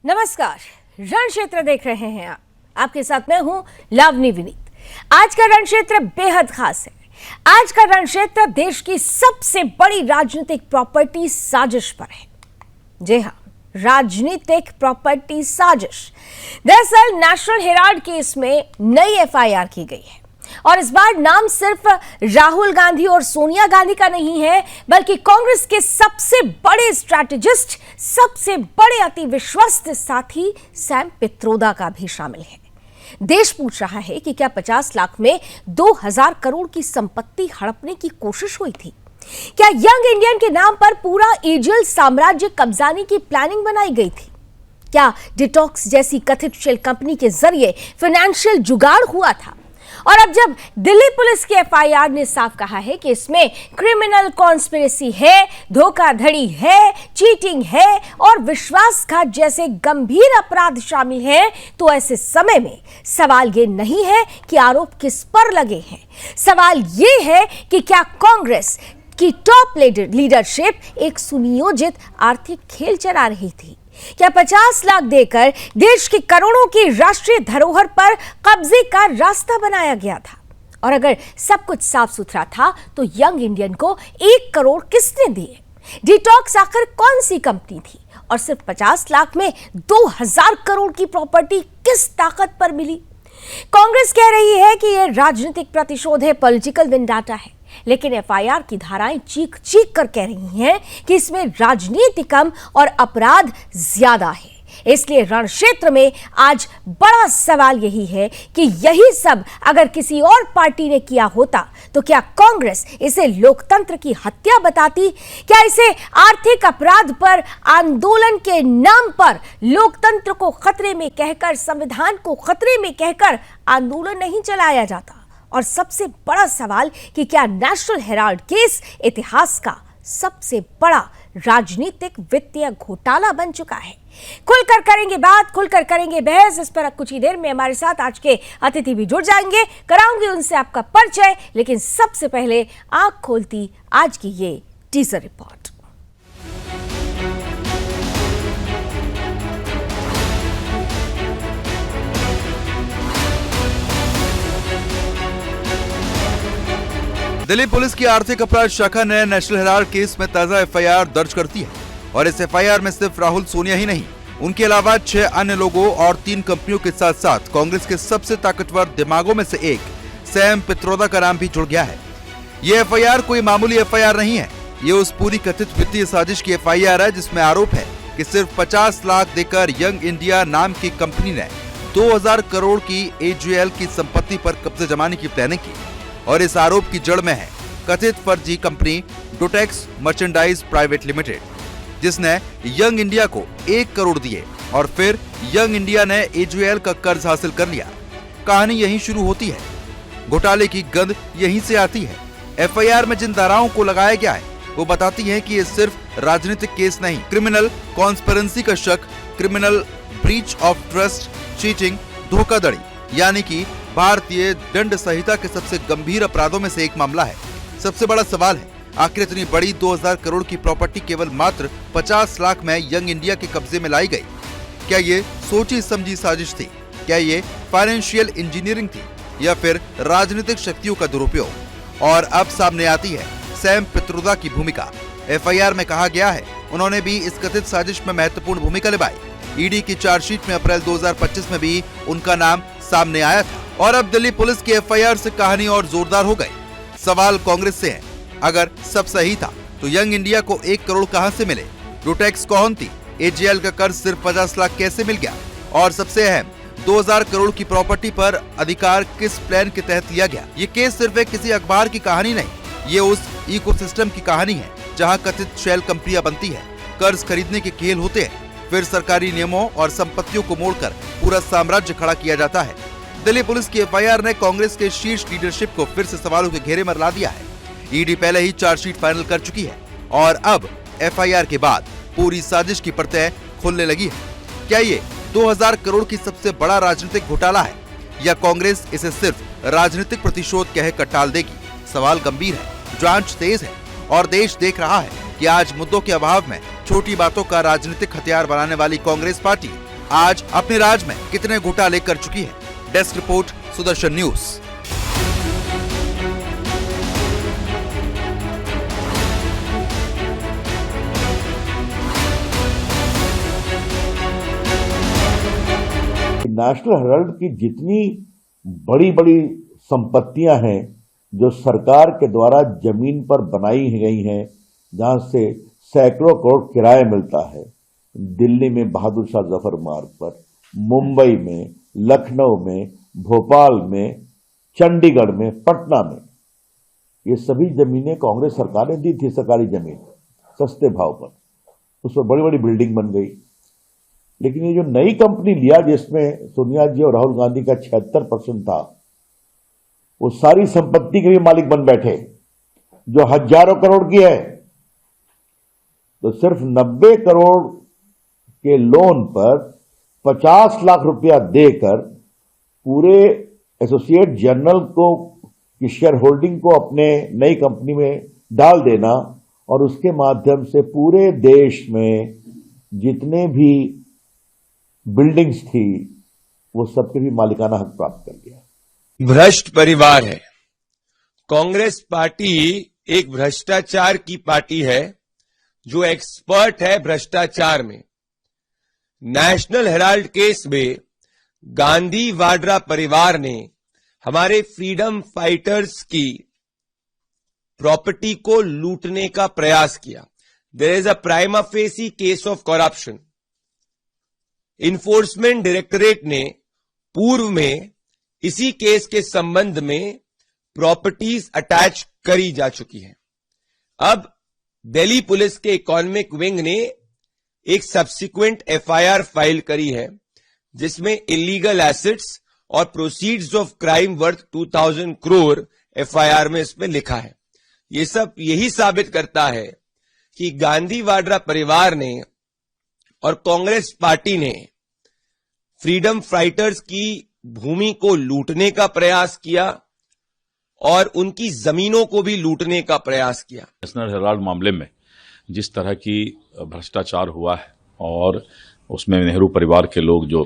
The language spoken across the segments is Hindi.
नमस्कार, रण क्षेत्र देख रहे हैं आप। आपके साथ मैं हूं लावनी विनीत। आज का रण क्षेत्र बेहद खास है। आज का रण क्षेत्र देश की सबसे बड़ी राजनीतिक प्रॉपर्टी साजिश पर है। जी हां, राजनीतिक प्रॉपर्टी साजिश। दरअसल नेशनल हेराल्ड केस में नई एफआईआर की गई है और इस बार नाम सिर्फ राहुल गांधी और सोनिया गांधी का नहीं है, बल्कि कांग्रेस के सबसे बड़े स्ट्रैटेजिस्ट, सबसे बड़े अति विश्वस्त साथी सैम पित्रोदा का भी शामिल है। देश पूछ रहा है कि क्या 50 लाख में 2000 करोड़ की संपत्ति हड़पने की कोशिश हुई थी? क्या यंग इंडियन के नाम पर पूरा एजीएल साम्राज्य कब्जाने की प्लानिंग बनाई गई थी? क्या डिटॉक्स जैसी कथित शेल कंपनी के जरिए फाइनेंशियल जुगाड़ हुआ था? और अब जब दिल्ली पुलिस की एफआईआर ने साफ कहा है कि इसमें क्रिमिनल कॉन्स्पिरेसी है, धोखाधड़ी है, चीटिंग है और विश्वासघात जैसे गंभीर अपराध शामिल हैं, तो ऐसे समय में सवाल ये नहीं है कि आरोप किस पर लगे हैं। सवाल ये है कि क्या कांग्रेस की टॉप लीडरशिप एक सुनियोजित आर्थिक खेल चला रही थी? क्या 50 लाख देकर देश की करोड़ों की राष्ट्रीय धरोहर पर कब्जे का रास्ता बनाया गया था? और अगर सब कुछ साफ सुथरा था तो यंग इंडियन को 1 करोड़ किसने दिए? डिटॉक्स आखिर कौन सी कंपनी थी? और सिर्फ 50 लाख में 2000 करोड़ की प्रॉपर्टी किस ताकत पर मिली? कांग्रेस कह रही है कि यह राजनीतिक प्रतिशोध है, पॉलिटिकल विंडाटा है, लेकिन एफआईआर की धाराएं चीख चीख कर कह रही हैं कि इसमें राजनीति कम और अपराध ज्यादा है। इसलिए रण क्षेत्र में आज बड़ा सवाल यही है कि यही सब अगर किसी और पार्टी ने किया होता तो क्या कांग्रेस इसे लोकतंत्र की हत्या बताती? क्या इसे आर्थिक अपराध पर आंदोलन के नाम पर लोकतंत्र को खतरे में कहकर, संविधान को खतरे में कहकर आंदोलन नहीं चलाया जाता? और सबसे बड़ा सवाल कि क्या नेशनल हेराल्ड केस इतिहास का सबसे बड़ा राजनीतिक वित्तीय घोटाला बन चुका है? खुलकर करेंगे बात, खुलकर करेंगे बहस। इस पर कुछ ही देर में हमारे साथ आज के अतिथि भी जुड़ जाएंगे, कराऊंगी उनसे आपका परिचय। लेकिन सबसे पहले आंख खोलती आज की ये टीजर रिपोर्ट। दिल्ली पुलिस की आर्थिक अपराध शाखा ने नेशनल हेराल्ड केस में ताजा एफआईआर दर्ज करती है और इस एफआईआर में सिर्फ राहुल सोनिया ही नहीं, उनके अलावा 6 अन्य लोगों और 3 कंपनियों के साथ साथ कांग्रेस के सबसे ताकतवर दिमागों में से एक सैम पित्रोदा का नाम भी जुड़ गया है। ये एफआईआर कोई मामूली एफआईआर नहीं है, ये उस पूरी कथित वित्तीय साजिश की एफआईआर है जिसमें आरोप है कि सिर्फ 50 लाख देकर यंग इंडिया नाम की कंपनी ने 2000 करोड़ की एजीएल की संपत्ति पर कब्जा जमाने की प्लानिंग की। और इस आरोप की जड़ में है कथित फर्जी कंपनी डोटेक्स मर्चेंडाइज प्राइवेट लिमिटेड, जिसने यंग इंडिया को 1 करोड़ दिए और फिर यंग इंडिया ने एजीएल का कर्ज हासिल कर लिया। कहानी यहीं शुरू होती है, घोटाले की गंध यहीं से आती है। एफआईआर में जिन धाराओं को लगाया गया है वो बताती है कि ये सिर्फ राजनीतिक केस नहीं, क्रिमिनल कॉन्स्पिरेसी का शक, criminal breach of trust, cheating, धोखाधड़ी, यानी कि भारतीय दंड संहिता के सबसे गंभीर अपराधों में से एक मामला है। सबसे बड़ा सवाल है, आखिर इतनी बड़ी 2000 करोड़ की प्रॉपर्टी केवल मात्र 50 लाख में यंग इंडिया के कब्जे में लाई गई? क्या ये सोची समझी साजिश थी? क्या ये फाइनेंशियल इंजीनियरिंग थी या फिर राजनीतिक शक्तियों का दुरुपयोग? और अब सामने आती है सैम पित्रोदा की भूमिका। एफआईआर में कहा गया है उन्होंने भी इस कथित साजिश में महत्वपूर्ण भूमिका निभाई। ईडी की चार्जशीट में अप्रैल 2025 में भी उनका नाम सामने आया था और अब दिल्ली पुलिस की एफआईआर से कहानी और जोरदार हो गई। सवाल कांग्रेस से है, अगर सब सही था तो यंग इंडिया को 1 करोड़ कहां से मिले? डोटेक्स कौन थी? एजीएल का कर्ज सिर्फ 50 लाख कैसे मिल गया? और सबसे अहम, 2000 करोड़ की प्रॉपर्टी पर अधिकार किस प्लान के तहत लिया गया? ये केस सिर्फ एक किसी अखबार की कहानी नहीं, ये उस इकोसिस्टम की कहानी है जहाँ कथित शेल कंपनियां बनती है, कर्ज खरीदने के खेल होते हैं, फिर सरकारी नियमों और संपत्तियों को मोड़कर पूरा साम्राज्य खड़ा किया जाता है। दिल्ली पुलिस की एफआईआर ने कांग्रेस के शीर्ष लीडरशिप को फिर से सवालों के घेरे में ला दिया है। ईडी पहले ही चार्जशीट फाइनल कर चुकी है और अब एफआईआर के बाद पूरी साजिश की परतें खुलने लगी है। क्या ये 2000 करोड़ की सबसे बड़ा राजनीतिक घोटाला है या कांग्रेस इसे सिर्फ राजनीतिक प्रतिशोध कहकर टाल देगी? सवाल गंभीर है, जांच तेज है और देश देख रहा है कि आज मुद्दों के अभाव में छोटी बातों का राजनीतिक हथियार बनाने वाली कांग्रेस पार्टी आज अपने राज में कितने घोटाले कर चुकी है। Desk report, Sudarshan news. National Herald की जितनी बड़ी बड़ी संपत्तियां हैं जो सरकार के द्वारा जमीन पर बनाई गई हैं, जहां से सैकड़ों करोड़ किराया मिलता है, दिल्ली में बहादुर शाह जफर मार्ग पर, मुंबई में, लखनऊ में, भोपाल में, चंडीगढ़ में, पटना में, ये सभी जमीनें कांग्रेस सरकार ने दी थी। सरकारी जमीन सस्ते भाव पर, उस पर बड़ी बड़ी बिल्डिंग बन गई। लेकिन ये जो नई कंपनी लिया जिसमें सोनिया जी और राहुल गांधी का 76% था, वो सारी संपत्ति के भी मालिक बन बैठे, जो हजारों करोड़ की है। तो सिर्फ 90 करोड़ के लोन पर 50 लाख रुपया देकर पूरे एसोसिएट जर्नल को की शेयर होल्डिंग को अपने नई कंपनी में डाल देना और उसके माध्यम से पूरे देश में जितने भी बिल्डिंग्स थी वो सबके भी मालिकाना हक प्राप्त कर लिया। भ्रष्ट परिवार है। कांग्रेस पार्टी एक भ्रष्टाचार की पार्टी है जो एक्सपर्ट है भ्रष्टाचार में। नेशनल हेराल्ड केस में गांधी वाड्रा परिवार ने हमारे फ्रीडम फाइटर्स की प्रॉपर्टी को लूटने का प्रयास किया। There is a prima facie case of corruption. Enforcement directorate ने पूर्व में इसी केस के संबंध में प्रॉपर्टीज अटैच करी जा चुकी हैं। अब दिल्ली पुलिस के इकोनॉमिक विंग ने एक सब्सिक्वेंट एफआईआर फाइल करी है जिसमें इलीगल एसेट्स और proceeds of crime worth 2000 crore FIR में इसमें लिखा है। ये सब यही साबित करता है कि गांधी वाड्रा परिवार ने और कांग्रेस पार्टी ने फ्रीडम फाइटर्स की भूमि को लूटने का प्रयास किया और उनकी जमीनों को भी लूटने का प्रयास किया। नेशनल हेराल्ड मामले में जिस तरह की भ्रष्टाचार हुआ है और उसमें नेहरू परिवार के लोग जो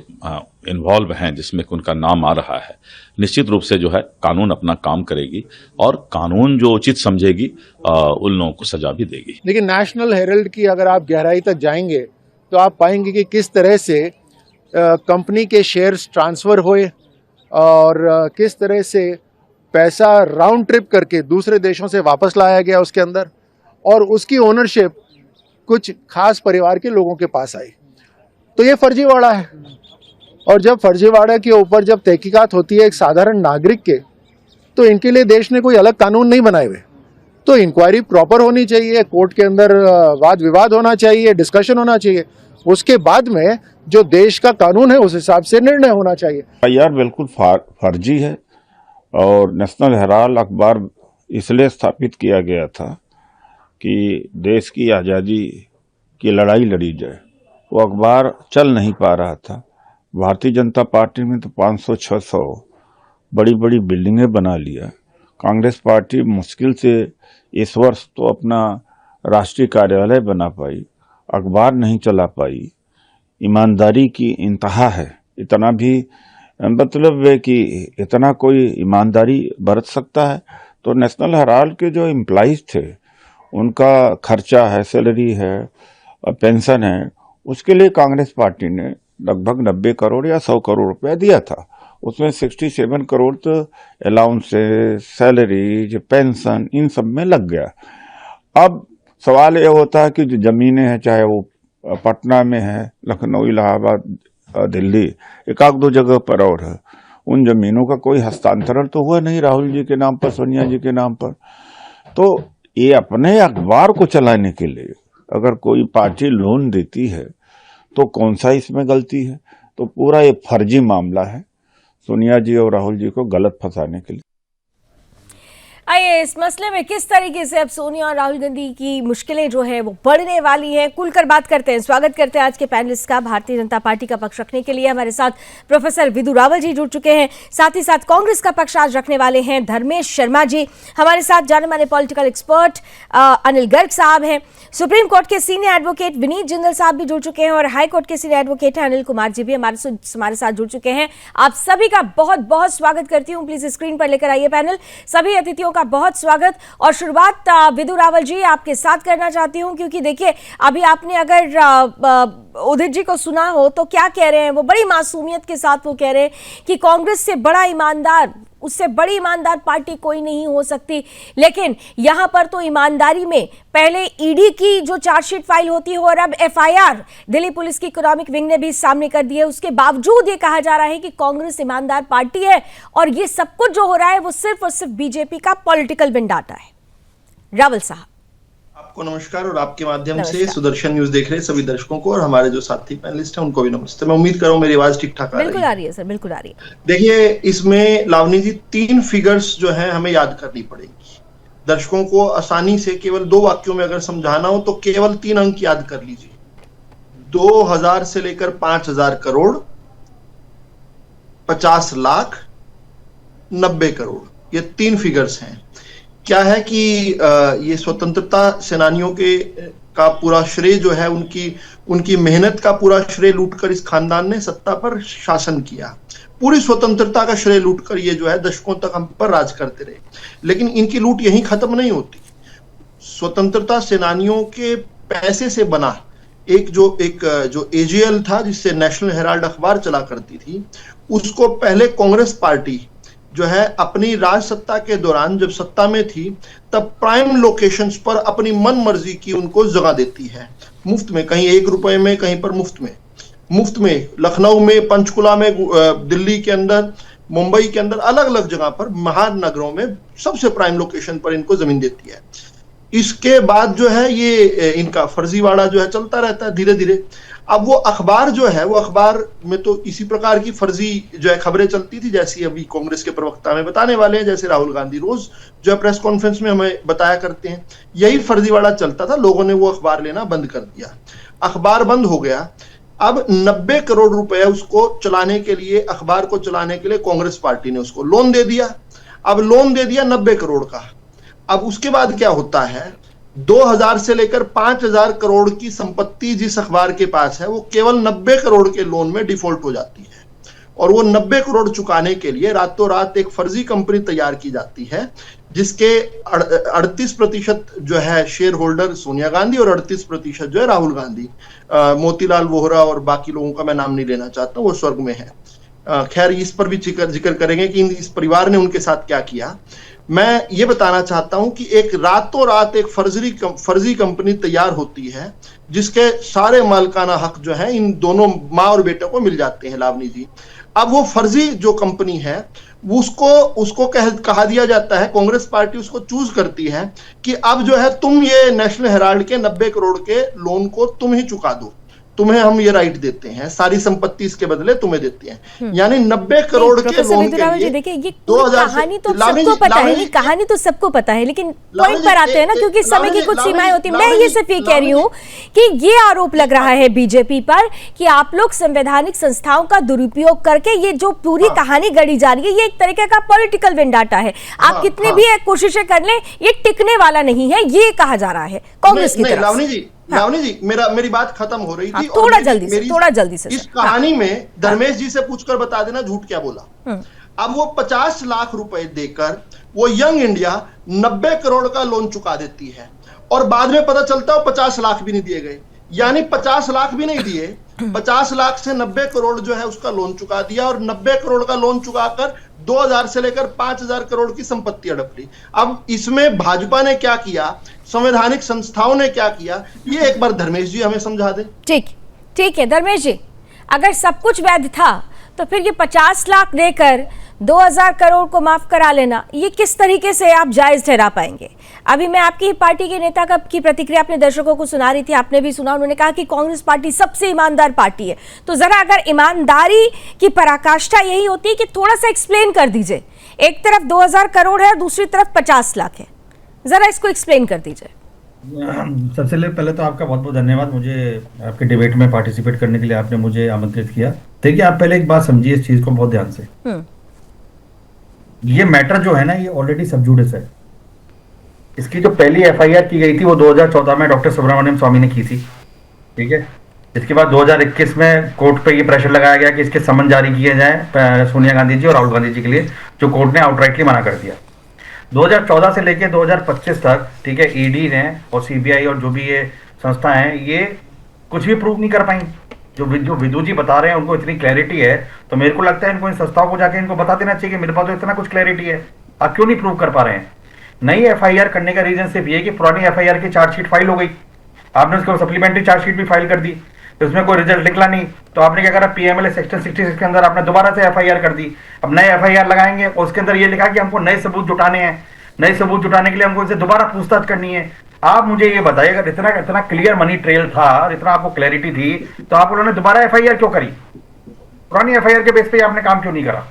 इन्वॉल्व हैं, जिसमें उनका नाम आ रहा है, निश्चित रूप से जो है कानून अपना काम करेगी और कानून जो उचित समझेगी उन लोगों को सजा भी देगी। लेकिन नेशनल हेराल्ड की अगर आप गहराई तक जाएंगे तो आप पाएंगे कि किस तरह से कंपनी के शेयर्स ट्रांसफर हुए और किस तरह से पैसा राउंड ट्रिप करके दूसरे देशों से वापस लाया गया उसके अंदर, और उसकी ओनरशिप कुछ खास परिवार के लोगों के पास आई। तो ये फर्जीवाड़ा है। और जब फर्जीवाड़ा के ऊपर जब तहकीकात होती है एक साधारण नागरिक के, तो इनके लिए देश ने कोई अलग कानून नहीं बनाए हुए। तो इंक्वायरी प्रॉपर होनी चाहिए, कोर्ट के अंदर वाद विवाद होना चाहिए, डिस्कशन होना चाहिए, उसके बाद में जो देश का कानून है उस हिसाब से निर्णय होना चाहिए। यार बिल्कुल फर्जी है। और नेशनल हेराल्ड अखबार इसलिए स्थापित किया गया था कि देश की आज़ादी की लड़ाई लड़ी जाए। वो अखबार चल नहीं पा रहा था। भारतीय जनता पार्टी में तो 500-600 बड़ी बड़ी बिल्डिंगें बना लिया। कांग्रेस पार्टी मुश्किल से इस वर्ष तो अपना राष्ट्रीय कार्यालय बना पाई, अखबार नहीं चला पाई। ईमानदारी की इंतहा है। इतना भी मतलब है कि इतना कोई ईमानदारी बरत सकता है। तो नेशनल हेराल्ड के जो एम्प्लॉइज थे उनका खर्चा है, सैलरी है, पेंशन है, उसके लिए कांग्रेस पार्टी ने लगभग 90 करोड़ या 100 करोड़ रुपया दिया था। उसमें 67 करोड़ तो अलाउंसेस, सैलरी, पेंशन, इन सब में लग गया। अब सवाल ये होता है कि जो जमीनें हैं, चाहे वो पटना में है, लखनऊ, इलाहाबाद, दिल्ली, एक आध दो जगह पर और है, उन जमीनों का कोई हस्तांतरण तो हुआ नहीं राहुल जी के नाम पर, सोनिया जी के नाम पर। तो ये अपने अखबार को चलाने के लिए अगर कोई पार्टी लोन देती है तो कौन सा इसमें गलती है? तो पूरा ये फर्जी मामला है सोनिया जी और राहुल जी को गलत फंसाने के लिए। आइए देखिए इस मसले में किस तरीके से अब सोनिया और राहुल गांधी की मुश्किलें जो है वो बढ़ने वाली हैं, खुलकर बात करते हैं। स्वागत करते हैं आज के पैनलिस्ट का। भारतीय जनता पार्टी का पक्ष रखने के लिए हमारे साथ प्रोफेसर विदु रावल जी जुड़ चुके हैं, साथ ही साथ कांग्रेस का पक्ष आज रखने वाले हैं धर्मेश शर्मा जी। हमारे साथ जाने माने पॉलिटिकल एक्सपर्ट अनिल गर्ग साहब हैं, सुप्रीम कोर्ट के सीनियर एडवोकेट विनीत जिंदल साहब भी जुड़ चुके हैं और हाई कोर्ट के सीनियर एडवोकेट अनिल कुमार जी भी हमारे साथ जुड़ चुके हैं। आप सभी का बहुत बहुत स्वागत करती हूँ। प्लीज स्क्रीन पर लेकर आइए पैनल। सभी अतिथियों का बहुत स्वागत। और शुरुआत विदु रावल जी आपके साथ करना चाहती हूँ, क्योंकि देखिए अभी आपने अगर उदित जी को सुना हो तो क्या कह रहे हैं, वो बड़ी मासूमियत के साथ वो कह रहे हैं कि कांग्रेस से बड़ा ईमानदार, उससे बड़ी ईमानदार पार्टी कोई नहीं हो सकती। लेकिन यहां पर तो ईमानदारी में पहले ईडी की जो चार्जशीट फाइल होती है और अब एफआईआर दिल्ली पुलिस की इकोनॉमिक विंग ने भी सामने कर दी है। उसके बावजूद ये कहा जा रहा है कि कांग्रेस ईमानदार पार्टी है और ये सब कुछ जो हो रहा है वो सिर्फ और सिर्फ बीजेपी का पॉलिटिकल वेंडाटा है। रावल साहब आपको नमस्कार और आपके माध्यम से सुदर्शन न्यूज देख रहे सभी दर्शकों को और हमारे जो साथी पैनलिस्ट हैं उनको भी नमस्ते। मैं उम्मीद कर रहा हूं मेरी आवाज ठीक ठाक बिल्कुल आ रही है सर, बिल्कुल आ रही है। देखिए इसमें लावनी जी 3 फिगर्स जो है हमें याद करनी पड़ेगी। दर्शकों को आसानी से केवल 2 वाक्यों में अगर समझाना हो तो केवल 3 अंक याद कर लीजिए। 2000 से लेकर 5000 करोड़, 50 लाख, 90 करोड़, ये 3 फिगर्स हैं। क्या है कि ये स्वतंत्रता सेनानियों के का पूरा श्रेय जो है उनकी मेहनत का पूरा श्रेय लूटकर इस खानदान ने सत्ता पर शासन किया। पूरी स्वतंत्रता का श्रेय लूटकर ये जो है दशकों तक हम पर राज करते रहे। लेकिन इनकी लूट यहीं खत्म नहीं होती। स्वतंत्रता सेनानियों के पैसे से बना एक जो एजीएल था, जिससे नेशनल हेराल्ड अखबार चला करती थी, उसको पहले कांग्रेस पार्टी जो है अपनी राज सत्ता के दौरान जब सत्ता में थी तब प्राइम लोकेशंस पर अपनी मन मर्जी की उनको जगह देती है, मुफ्त में, कहीं 1 रुपए में, कहीं पर मुफ्त में लखनऊ में, पंचकुला में, दिल्ली के अंदर, मुंबई के अंदर, अलग अलग जगह पर, महानगरों में सबसे प्राइम लोकेशन पर इनको जमीन देती है। इसके बाद जो है ये इनका फर्जीवाड़ा जो है चलता रहता है धीरे धीरे। अब वो अखबार जो है, वो अखबार में तो इसी प्रकार की फर्जी जो है खबरें चलती थी जैसी अभी कांग्रेस के प्रवक्ता हमें बताने वाले हैं, जैसे राहुल गांधी रोज जो है प्रेस कॉन्फ्रेंस में हमें बताया करते हैं, यही फर्जीवाड़ा चलता था। लोगों ने वो अखबार लेना बंद कर दिया, अखबार बंद हो गया। अब 90 करोड़ रुपए उसको चलाने के लिए, अखबार को चलाने के लिए कांग्रेस पार्टी ने उसको लोन दे दिया। अब लोन दे दिया 90 करोड़ का। अब उसके बाद क्या होता है, 2000 से लेकर 5000 करोड़ की संपत्ति जिस अखबार के पास है वो केवल 90 करोड़ के लोन में डिफॉल्ट हो जाती है। और वो 90 करोड़ चुकाने के लिए रातों रात एक फर्जी कंपनी तैयार की जाती है, जिसके 38% जो है शेयर होल्डर सोनिया गांधी और 38% जो है राहुल गांधी, मोतीलाल वोहरा और बाकी लोगों का मैं नाम नहीं लेना चाहता, वो स्वर्ग में है। खैर इस पर भी जिक्र करेंगे कि इस परिवार ने उनके साथ क्या किया। मैं ये बताना चाहता हूं कि एक रातों रात एक फर्जी कंपनी तैयार होती है जिसके सारे मालिकाना हक जो है इन दोनों माँ और बेटे को मिल जाते हैं, लावनी जी। अब वो फर्जी जो कंपनी है उसको कहा दिया जाता है, कांग्रेस पार्टी उसको चूज करती है कि अब जो है तुम ये नेशनल हेराल्ड के 90 करोड़ के लोन को तुम ही चुका दो, तुम्हें हम ये राइट देते हैं, सारी संपत्ति इसके बदले तुम्हें देते हैं। यानी 90 करोड़ के लोन के लिए। देखिए ये कहानी तो सबको पता है, नहीं कहानी तो सबको पता है, लेकिन पॉइंट पर आते हैं ना, क्योंकि समय की कुछ सीमाएं होती है। मैं ये सिर्फ ये कह रही हूँ कि ये आरोप लग रहा है बीजेपी पर कि आप लोग संवैधानिक संस्थाओं का दुरुपयोग करके ये जो पूरी कहानी गढ़ी जा रही है, ये एक तरीके का पॉलिटिकल वेंडाटा है। आप कितनी भी कोशिशें कर लें ये टिकने वाला नहीं है, ये कहा जा रहा है कांग्रेस की तरफ से। लावनी जी मेरी बात खत्म हो रही थी। थोड़ा जल्दी से इस कहानी में धर्मेश जी से पूछकर बता देना झूठ क्या बोला। अब वो 50 लाख रुपए देकर वो यंग इंडिया 90 करोड़ का लोन चुका देती है और बाद में पता चलता है 50 लाख भी नहीं दिए गए, यानी 50 लाख भी नहीं दिए, 50 लाख से 90 करोड़ जो है उसका लोन चुका दिया और 90 करोड़ का लोन चुकाकर 2000 से लेकर 5000 करोड़ की संपत्ति हड़प ली। अब इसमें भाजपा ने क्या किया, संवैधानिक संस्थाओं ने क्या किया, ये एक बार धर्मेश जी हमें समझा दें। ठीक है धर्मेश जी, अगर सब कुछ वैध था तो फिर ये 50 लाख देकर 2000 करोड़ को माफ करा लेना, ये किस तरीके से आप जायज ठहरा पाएंगे? अभी मैं आपकी ही पार्टी के नेता की प्रतिक्रिया अपने दर्शकों को सुना रही थी, आपने भी सुना, उन्होंने कहा कि कांग्रेस पार्टी सबसे ईमानदार पार्टी है। तो जरा अगर ईमानदारी की पराकाष्ठा यही होती है कि थोड़ा सा एक्सप्लेन कर दीजिए, एक तरफ 2000 करोड़ है और दूसरी तरफ 50 लाख है, जरा इसको एक्सप्लेन कर दीजिए। सबसे पहले तो आपका बहुत बहुत धन्यवाद, मुझे आपके डिबेट में पार्टिसिपेट करने के लिए आपने मुझे आमंत्रित किया। देखिए, आप पहले एक बात समझिए इस चीज को बहुत ध्यान से। ये मैटर जो है ना, ये ऑलरेडी सब जुडिस है। इसकी जो पहली एफआईआर की गई थी वो 2014 में डॉक्टर सुब्रमण्यम स्वामी ने की थी, ठीक है। इसके बाद 2021 में कोर्ट पे ये प्रेशर लगाया गया कि इसके समन जारी किए जाए सोनिया गांधी जी और राहुल गांधी जी के लिए, जो कोर्ट ने आउटराइटली मना कर दिया। 2014 से लेकर 2025 तक, ठीक है, ईडी ने और सीबीआई और जो भी ये संस्था है, ये कुछ भी प्रूव नहीं कर पाई। जो विदु जी बता रहे हैं उनको इतनी क्लैरिटी है, तो मेरे को लगता है इनको इन संस्थाओं को जाके इनको बता देना चाहिए कि मेरे पास तो इतना कुछ क्लैरिटी है, आप क्यों नहीं प्रूव कर पा रहे हैं। नई एफआईआर करने का रीजन सिर्फ ये कि पुरानी एफआईआर की चार्जशीट फाइल हो गई, आपने उसको सप्लीमेंट्री चार्जशीट भी फाइल कर दी, तो उसमें कोई रिजल्ट निकला नहीं, तो आपने क्या करा, पीएमएलए सेक्शन 66 के अंदर आपने दोबारा से एफआईआर कर दी। अब नए एफआईआर लगाएंगे और उसके अंदर ये लिखा कि हमको नए सबूत जुटाने हैं, नए सबूत जुटाने के लिए हमको इनसे दोबारा पूछताछ करनी है। आप मुझे ये बताइए, अगर इतना क्लियर मनी ट्रेल था और इतना आपको क्लैरिटी थी, तो आप उन्होंने दोबारा एफआईआर क्यों करी? पुरानी एफआईआर के बेस पे आपने काम क्यों नहीं करा?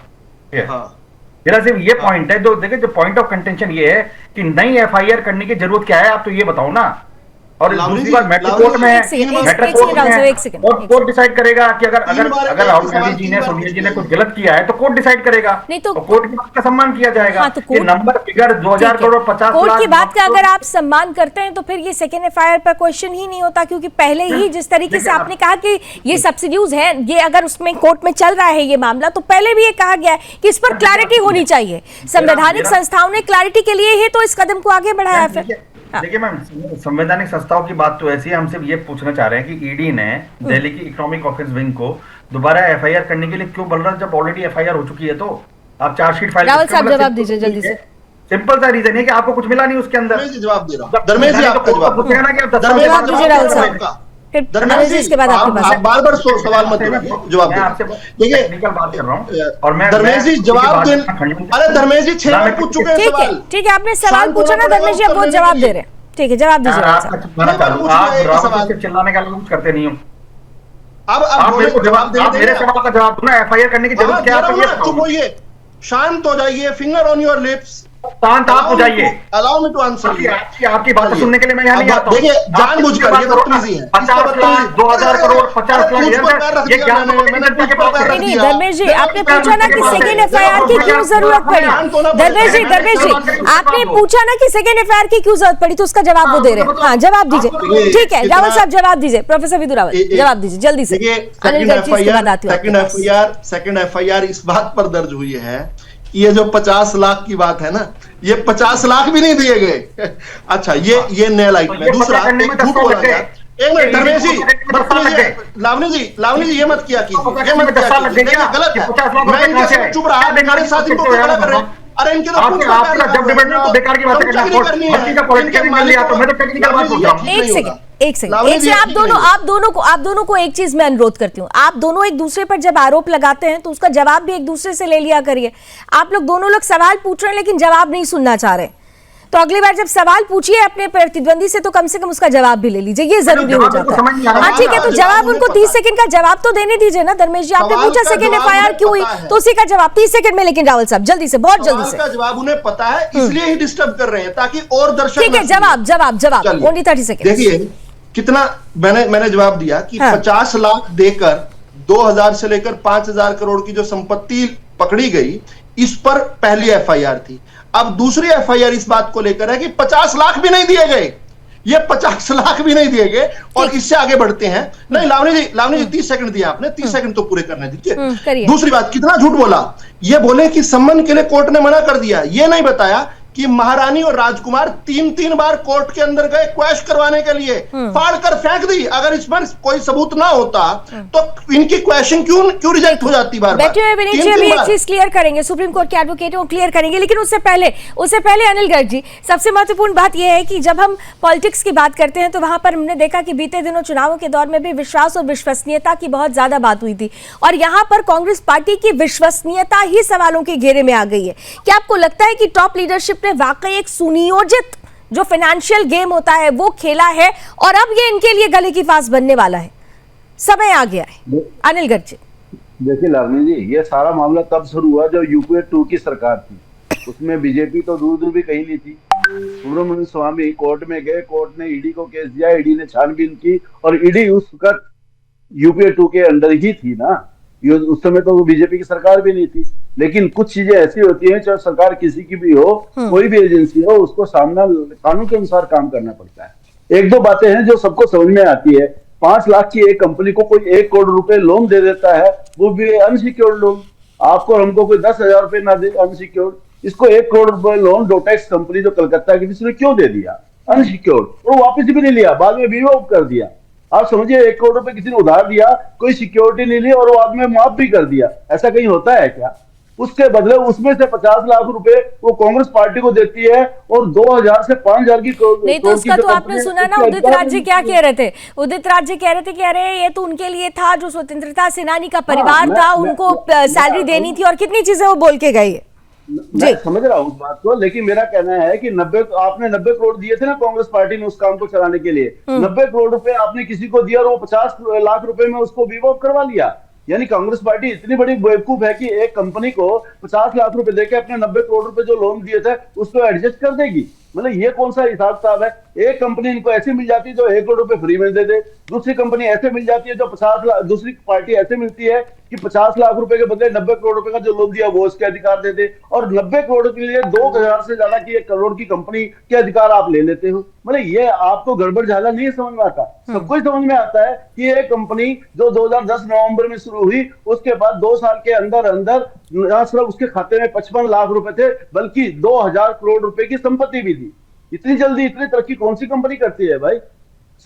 मेरा सिर्फ ये पॉइंट है। जो देखिए, जो पॉइंट ऑफ कंटेंशन ये है कि नई एफआईआर करने की जरूरत क्या है, आप तो ये बताओ ना। और दूसरी बात, मेट्रो कोर्ट में है, कोर्ट डिसाइड करेगा कि अगर राहुल गांधी जी ने, सोनिया जी ने कुछ गलत किया है तो कोर्ट डिसाइड करेगा, नहीं तो कोर्ट की बात का सम्मान किया जाएगा। हाँ, तो number figure 2000 crore 50 lakh court की बात का अगर आप सम्मान करते हैं तो फिर ये सेकेंड एफआईआर पर क्वेश्चन ही नहीं होता, क्योंकि पहले ही जिस तरीके से आपने कहा कि ये सब्सिड्यूज है, ये अगर उसमें कोर्ट में चल रहा है ये मामला, तो पहले भी ये कहा गया है कि इस पर क्लैरिटी होनी चाहिए। संवैधानिक संस्थाओं ने क्लैरिटी के लिए ही तो इस कदम को आगे बढ़ाया। फिर देखिए मैम, संवैधानिक संस्थाओं की बात तो ऐसी है, हम सिर्फ ये पूछना चाह रहे हैं कि ईडी ने दिल्ली की इकोनॉमिक ऑफेंस विंग को दोबारा एफआईआर करने के लिए क्यों बोल रहा है, जब ऑलरेडी एफआईआर हो चुकी है। तो आप चार्जशीट फाइल, रावल साहब जवाब दीजिए जल्दी से। सिंपल सा रीजन है कि आपको कुछ मिला नहीं उसके अंदर। जवाब दे रहा हूं, धर्मेश जी आपका जवाब दीजिए रावल साहब, फिर धर्मेश जी इसके बाद आपके पास। आप बार-बार सवाल मत करिए, जवाब मैं आपसे टेक्निकल बात कर रहा हूं और मैं धर्मेश जी जवाब दे। अरे धर्मेश जी 6 बार पूछ चुके हैं सवाल। ठीक है, आपने सवाल पूछा ना धर्मेश जी, अब वो जवाब दे रहे हैं। ठीक है, जवाब दीजिए। आप चिल्लाने का कुछ करते नहीं हो। अब आप मेरे को जवाब दे, मेरे सवाल का जवाब दूं, एफआईआर करने की जरूरत क्या है? चुप होइए, शांत हो जाइए, फिंगर ऑन योर लिप्स, शांत आप हो जाइए। Allow me to answer. आपकी बात सुनने के लिए मैं यहाँ नहीं आता हूँ। देखिए, जानबूझकर ये बदतमीजी है। 50 लाख 2000 करोड़ 50 लाख, ये क्या नहीं धर्मेश जी, आपने पूछा ना कि सेकेंड एफआईआर की क्यों जरूरत पड़ी। धर्मेश जी आपने पूछा ना कि सेकेंड एफआईआर की क्यों जरूरत पड़ी, तो उसका जवाब वो दे रहे हैं। हाँ, जवाब दीजिए। ठीक है, रावल साहब जवाब दीजिए, प्रोफेसर विदु रावल जवाब दीजिए जल्दी से। सेकेंड एफआईआर इस बात पर दर्ज हुई है, ये जो 50 लाख की बात है ना, ये 50 लाख भी नहीं दिए गए। अच्छा, ये नया लाइट में। दूसरा, झूठ बोला गया। एक मिनट धर्मेश जी, लावनी जी ये मत किया कीजिए, ये मत किया कीजिए, गलत है। मैं इनके साथ चुप रहा, मेरे साथ इनको खड़ा कर रहे हैं। अरे इनके तो जब डिबेट में बेकार की बातें करना एक सेकंड आप दोनों को एक चीज मैं अनुरोध करती हूँ, आप दोनों एक दूसरे पर जब आरोप लगाते हैं तो उसका जवाब भी एक दूसरे से ले लिया करिए। आप लोग दोनों लोग सवाल पूछ रहे हैं लेकिन जवाब नहीं सुनना चाह रहे, तो अगली बार जब सवाल पूछिए अपने प्रतिद्वंदी से तो कम उसका जवाब भी ले लीजिए, ये जरूरी हो जाता है। हाँ ठीक है, तो जवाब उनको 30 सेकंड का जवाब तो देने दीजिए ना। धर्मेश जी आपने पूछा सेकंड एफआईआर क्यों हुई, तो उसी का जवाब 30 सेकंड में। लेकिन रावल साहब जल्दी से, बहुत जल्दी से। जवाब उन्हें पता है, इसलिए ही डिस्टर्ब कर रहे हैं ताकि और दर्शक। ठीक है, जवाब ओनली 30 सेकंड। देखिए कितना मैंने जवाब दिया कि 50 लाख देकर 2000 से लेकर 5000 करोड़ की जो संपत्ति पकड़ी गई, इस पर पहली एफआईआर थी। अब दूसरी एफआईआर इस बात को लेकर है कि 50 लाख भी नहीं दिए गए, ये 50 लाख भी नहीं दिए गए। और इससे आगे बढ़ते हैं। नहीं लावनी जी 30 सेकंड दिया आपने, 30 सेकंड तो पूरे करने दीजिए। दूसरी बात, कितना झूठ बोला, ये बोले कि सम्मन के लिए कोर्ट ने मना कर दिया, ये नहीं बताया कि महारानी और राजकुमार 3-3 बार कोर्ट के अंदर गए क्वैश करवाने के लिए, फाड़ कर फेंक दी। अगर इसमें कोई सबूत ना होता तो इनकी क्वेश्चन क्यों रिजेक्ट हो जाती बार-बार? बैठे हुए विनीत जी अभी एक चीज क्लियर करेंगे, सुप्रीम कोर्ट के एडवोकेट वो क्लियर करेंगे, लेकिन उससे पहले अनिल गर्ग जी, सबसे महत्वपूर्ण बात यह है कि जब हम पॉलिटिक्स की बात करते हैं तो वहां पर हमने देखा कि बीते दिनों चुनावों के दौर में भी विश्वास और विश्वसनीयता की बहुत ज्यादा बात हुई थी, और यहां पर कांग्रेस पार्टी की विश्वसनीयता ही सवालों के घेरे में आ गई है। क्या आपको लगता है कि टॉप लीडरशिप ने वाकई एक सुनियोजित जो फाइनेंशियल गेम होता है वो खेला है और अब ये इनके लिए गले की फांस बनने वाला है, समय आ गया है? अनिल गर्ग जी देखिए लावनी जी, ये सारा मामला तब शुरू हुआ जब यूपीए 2 की सरकार थी, उसमें बीजेपी तो दूर दूर भी कहीं नहीं थी। सुब्रमण्यम स्वामी कोर्ट में गए, कोर्ट ने ईडी को केस दिया, ईडी ने छानबीन की, और ईडी उस वक्त यूपीए 2 के अंडर ही थी ना, उस समय तो बीजेपी की सरकार भी नहीं थी। लेकिन कुछ चीजें ऐसी होती हैं, चाहे सरकार किसी की भी हो, कोई भी एजेंसी हो, उसको सामना कानून के अनुसार काम करना पड़ता है। एक दो बातें हैं जो सबको समझ में आती है। 5 लाख की एक कंपनी को कोई 1 करोड़ रुपए लोन दे देता है, वो भी अनसिक्योर्ड लोन। आपको और हमको कोई 10,000 रुपए ना दे अनसिक्योर्ड, इसको 1 करोड़ रुपए लोन डोटेक्स कंपनी जो कलकत्ता की, इसने क्यों दे दिया अनसिक्योर्ड? वो वापस भी नहीं लिया, बाद में विवो कर दिया। आप समझिए 1 करोड़ रुपए किसी ने उधार दिया, कोई सिक्योरिटी नहीं ली और बाद में माफ भी कर दिया। ऐसा कहीं होता है क्या? उसके बदले उसमें से 50 लाख रुपए वो कांग्रेस पार्टी को देती है और 2,000 से 5,000 की नहीं, तो उसका तो आपने सुना ना, उदित राज जी क्या कह रहे थे? उदित राज जी कह रहे थे कि अरे ये तो उनके लिए था जो स्वतंत्रता सेनानी का परिवार था, उनको सैलरी देनी थी और कितनी चीजें वो बोल के गई। मैं समझ रहा हूँ उस बात को, लेकिन मेरा कहना है कि आपने 90 करोड़ दिए थे ना कांग्रेस पार्टी ने उस काम को चलाने के लिए। 90 करोड़ रुपए आपने किसी को दिया और वो 50 लाख रुपए में उसको विवो करवा लिया। यानी कांग्रेस पार्टी इतनी बड़ी बेवकूफ है कि एक कंपनी को 50 लाख रुपए देके अपने 90 करोड़ रुपए जो लोन दिए थे उसको एडजस्ट कर देगी। मतलब ये कौन सा हिसाब किताब है? एक कंपनी इनको ऐसी मिल जाती है जो 1 करोड़ रुपए फ्री में दे दे, दूसरी कंपनी ऐसे मिल जाती है जो 50 लाख, दूसरी पार्टी ऐसे मिलती है कि 50 लाख रुपए के बदले 90 करोड़ रुपए का जो लोन दिया वो उसके अधिकार दे दे, और 90 करोड़ के लिए 2,000 से ज्यादा की 1 करोड़ की कंपनी के अधिकार आप ले लेते हो। मतलब ये आपको गड़बड़ झाला नहीं समझ में आता? सबको ही समझ में आता है कि एक कंपनी जो 2010 नवंबर में शुरू हुई, उसके बाद 2 साल के अंदर अंदर न सिर्फ उसके खाते में 55 लाख रुपए थे, बल्कि 2,000 करोड़ रुपए की संपत्ति भी थी। इतनी जल्दी इतनी तरक्की कौन सी कंपनी करती है भाई?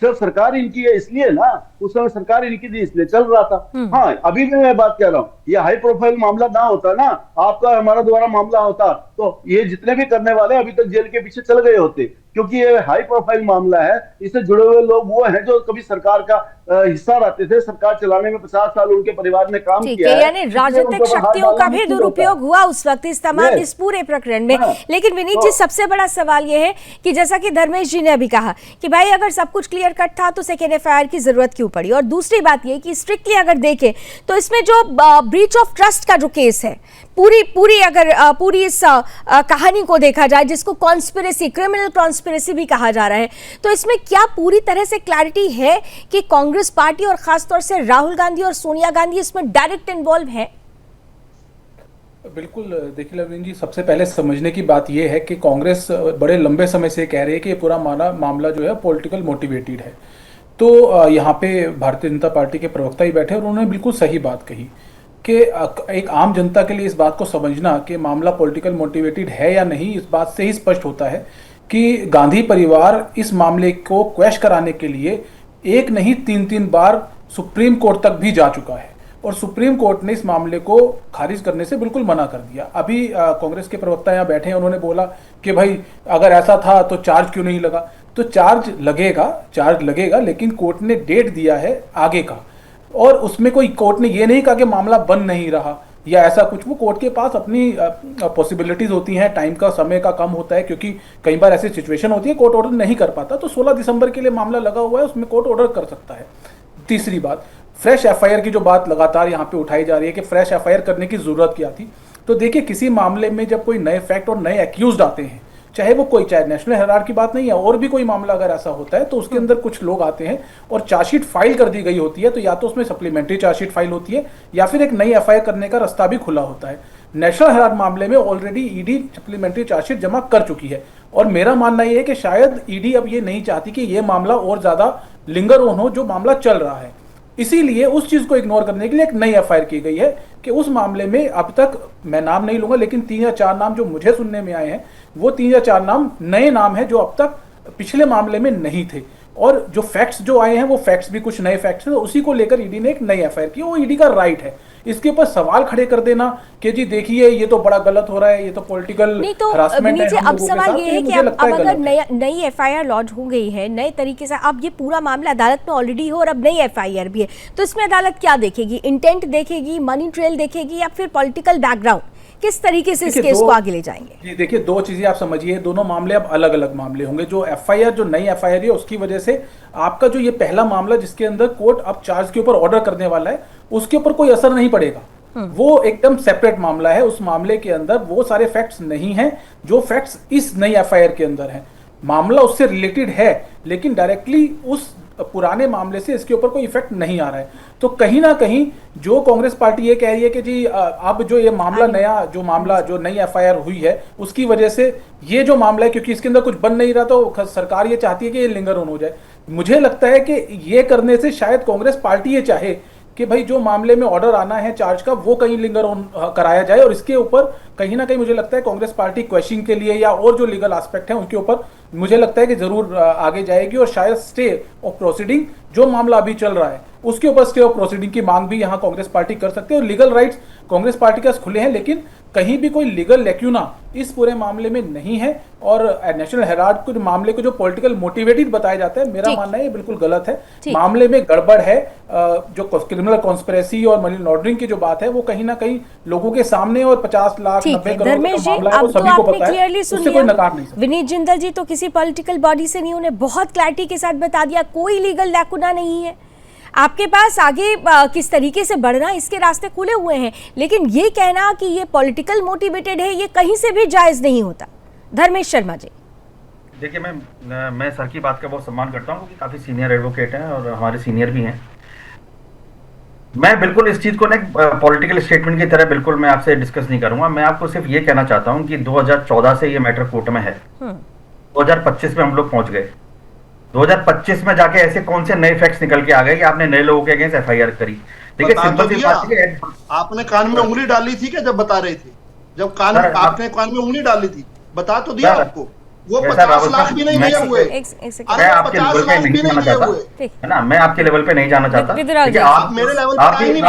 सिर्फ सरकार इनकी है इसलिए ना, उस समय सरकार इनकी थी इसलिए चल रहा था। हाँ, अभी भी मैं बात कर रहा हूँ, ये हाई प्रोफाइल मामला ना होता ना, आपका हमारा द्वारा मामला होता, तो ये जितने भी करने वाले अभी तक जेल के पीछे चल गए होते, क्योंकि ये हाई प्रोफाइल मामला है। इससे जुड़े हुए लोग वो हैं जो कभी सरकार का हिस्सा रहते थे, सरकार चलाने में 50 साल उनके परिवार ने काम किया है। यानी राजनीतिक शक्तियों का भी दुरुपयोग हुआ उस वक्त इस पूरे प्रकरण में। लेकिन विनीत जी, सबसे बड़ा सवाल यह है कि जैसा कि धर्मेश जी ने अभी कहा कि भाई अगर सब कुछ क्लियर कट था तो सेकेंड एफआईआर की जरूरत क्यों पड़ी? और दूसरी बात यह कि स्ट्रिक्टली अगर देखें तो इसमें जो ब्रीच ऑफ ट्रस्ट का जो केस है, पूरी इस कहानी को देखा जाए, जिसको कॉन्स्पिरेसी, क्रिमिनल कॉन्स्पिरेसी भी कहा जा रहा है, तो इसमें क्या पूरी तरह से क्लैरिटी है कि कांग्रेस पार्टी और खासतौर से राहुल गांधी और सोनिया गांधी इसमें डायरेक्ट इन्वॉल्व है? बिल्कुल। देखिए लवलीन जी, सबसे पहले समझने की बात यह है कि कांग्रेस बड़े लंबे समय से कह रही है कि ये पूरा मामला जो है पॉलिटिकल मोटिवेटेड है। तो यहाँ पे भारतीय जनता पार्टी के प्रवक्ता ही बैठे और उन्होंने बिल्कुल सही बात कही कि एक आम जनता के लिए इस बात को समझना कि मामला पॉलिटिकल मोटिवेटेड है या नहीं, इस बात से ही स्पष्ट होता है कि गांधी परिवार इस मामले को क्वैश कराने के लिए एक नहीं 3-3 बार सुप्रीम कोर्ट तक भी जा चुका है, और सुप्रीम कोर्ट ने इस मामले को खारिज करने से बिल्कुल मना कर दिया। अभी कांग्रेस के प्रवक्ता यहाँ बैठे हैं, उन्होंने बोला कि भाई अगर ऐसा था तो चार्ज क्यों नहीं लगा? तो चार्ज लगेगा, लेकिन कोर्ट ने डेट दिया है आगे का, और उसमें कोई कोर्ट ने ये नहीं कहा कि मामला बन नहीं रहा या ऐसा कुछ। वो कोर्ट के पास अपनी पॉसिबिलिटीज होती हैं, टाइम का, समय का कम होता है, क्योंकि कई बार ऐसी सिचुएशन होती है कोर्ट ऑर्डर नहीं कर पाता, तो 16 दिसंबर के लिए मामला लगा हुआ है, उसमें कोर्ट ऑर्डर कर सकता है। तीसरी बात, फ्रेश एफआईआर की जो बात लगातार यहाँ पे उठाई जा रही है कि फ्रेश एफआईआर करने की जरूरत क्या थी, तो देखिए किसी मामले में जब कोई नए फैक्ट और नए एक्यूज्ड आते हैं, चाहे नेशनल हेराल्ड की बात नहीं है, और भी कोई मामला अगर ऐसा होता है तो उसके अंदर कुछ लोग आते हैं और चार्जशीट फाइल कर दी गई होती है, तो या तो उसमें सप्लीमेंट्री चार्जशीट फाइल होती है या फिर एक नई एफआईआर करने का रास्ता भी खुला होता है। नेशनल हेराल्ड मामले में ऑलरेडी ईडी सप्लीमेंट्री चार्जशीट जमा कर चुकी है, और मेरा मानना यह है कि शायद ईडी अब ये नहीं चाहती कि ये मामला और ज्यादा लिंगर ऑन हो जो मामला चल रहा है। इसीलिए उस चीज को इग्नोर करने के लिए एक नई एफआईआर की गई है कि उस मामले में अब तक, मैं नाम नहीं लूंगा, लेकिन 3 या 4 नाम जो मुझे सुनने में आए हैं वो 3 या 4 नाम नए नाम हैं जो अब तक पिछले मामले में नहीं थे। और जो फैक्ट्स जो आए हैं वो फैक्ट्स भी कुछ नए फैक्ट्स हैं, तो उसी को लेकर ईडी ने एक नई एफआईआर की। वो ईडी का राइट है। इसके ऊपर सवाल खड़े कर देना कि जी देखिए ये तो बड़ा गलत हो रहा है, ये तो पॉलिटिकल नहीं तो हरासमेंट है। अब सवाल ये है कि अब अगर नई एफआईआर लॉन्च हो गई है नए तरीके से, अब ये पूरा मामला अदालत में ऑलरेडी हो और अब नई एफआईआर भी है, तो इसमें अदालत क्या देखेगी? इंटेंट देखेगी, मनी ट्रेल देखेगी, या फिर पॉलिटिकल बैकग्राउंड? किस तरीके से इस केस को आगे ले जाएंगे? जी देखिए, 2 चीजें आप समझिए, दोनों मामले अब अलग अलग मामले होंगे। जो एफआईआर, जो नई एफआईआर है, उसकी वजह से आपका जो ये पहला मामला जिसके अंदर कोर्ट अब चार्ज के ऊपर ऑर्डर करने वाला है, उसके ऊपर कोई असर नहीं पड़ेगा। वो एकदम सेपरेट मामला है। उस मामले के अंदर वो सारे फैक्ट्स नहीं हैं जो फैक्ट्स इस नई एफआईआर के अंदर हैं। मामला उससे रिलेटेड है, लेकिन डायरेक्टली उस पुराने मामले से इसके ऊपर कोई इफेक्ट नहीं आ रहा है। तो कहीं ना कहीं जो कांग्रेस पार्टी ये कह रही है कि जी अब जो ये मामला नया, जो मामला जो नई एफआईआर हुई है उसकी वजह से ये जो मामला है, क्योंकि इसके अंदर कुछ बन नहीं रहा, तो सरकार ये चाहती है कि ये लिंगर ऑन हो जाए। मुझे लगता है कि ये करने से शायद कांग्रेस पार्टी ये चाहे कि भाई जो मामले में ऑर्डर आना है चार्ज का वो कहीं लिंगर ऑन कराया जाए, और इसके ऊपर कहीं ना कहीं मुझे लगता है कांग्रेस पार्टी क्वेश्चनिंग के लिए या और जो लीगल एस्पेक्ट है उनके ऊपर मुझे लगता है कि जरूर आगे जाएगी, और शायद स्टे ऑफ प्रोसीडिंग जो मामला अभी चल रहा है उसके ऊपर स्टे ऑफ प्रोसीडिंग की मांग भी यहाँ कांग्रेस पार्टी कर सकती है। और लीगल राइट्स कांग्रेस पार्टी के पास खुले हैं, लेकिन कहीं भी कोई लीगल लेक्यूना इस पूरे मामले में नहीं है। और नेशनल हेराल्ड को मामले को जो पॉलिटिकल मोटिवेटेड बताया जाता है, मेरा मानना है ये बिल्कुल गलत है। मामले में गड़बड़ है। जो क्रिमिनल कॉन्स्पिरेसी और मनी लॉन्ड्रिंग की जो बात है वो कहीं ना कहीं लोगों के सामने, और 50 लाख 90 करोड़ का मामला है वो सभी को पता है, उससे कोई नकार नहीं सकता। विनीत जिंदल जी तो किसी पॉलिटिकल बॉडी से नहीं, उन्हें बहुत क्लैरिटी के साथ बता दिया कोई लीगल लैकुना नहीं है। आपके पास आगे किस तरीके से बढ़ना इसके रास्ते खुले हुए हैं, लेकिन ये कहना कि ये पॉलिटिकल मोटिवेटेड है ये कहीं से भी जायज नहीं होता। धर्मेश शर्मा जी। देखिए, मैं सर की बात का बहुत सम्मान करता हूँ क्योंकि काफी सीनियर एडवोकेट हैं और हमारे सीनियर भी हैं। मैं बिल्कुल इस चीज को ना पॉलिटिकल स्टेटमेंट की तरह बिल्कुल मैं आपसे डिस्कस नहीं करूंगा। मैं आपको सिर्फ ये कहना चाहता हूँ कि 2014 से ये मैटर कोर्ट में है, 2025 में हम लोग पहुंच गए। 2025 में जाके ऐसे कौन से नए फैक्ट्स निकल के आ गए कि आपने नए लोगों के अगेंस्ट एफआईआर करी? देखिए, सिंपल सी बात है, आपने कान में उंगली डाली थी क्या जब बता रहे थे? जब आपने कान में उंगली डाली थी, बता तो दिया आपको। वो 50 लाख भी नहीं दिए हुए। मैं आपके लेवल पे नहीं जाना चाहता, है ना? मैं आपके लेवल पे नहीं जाना चाहता। आप मेरे लेवल पे नहीं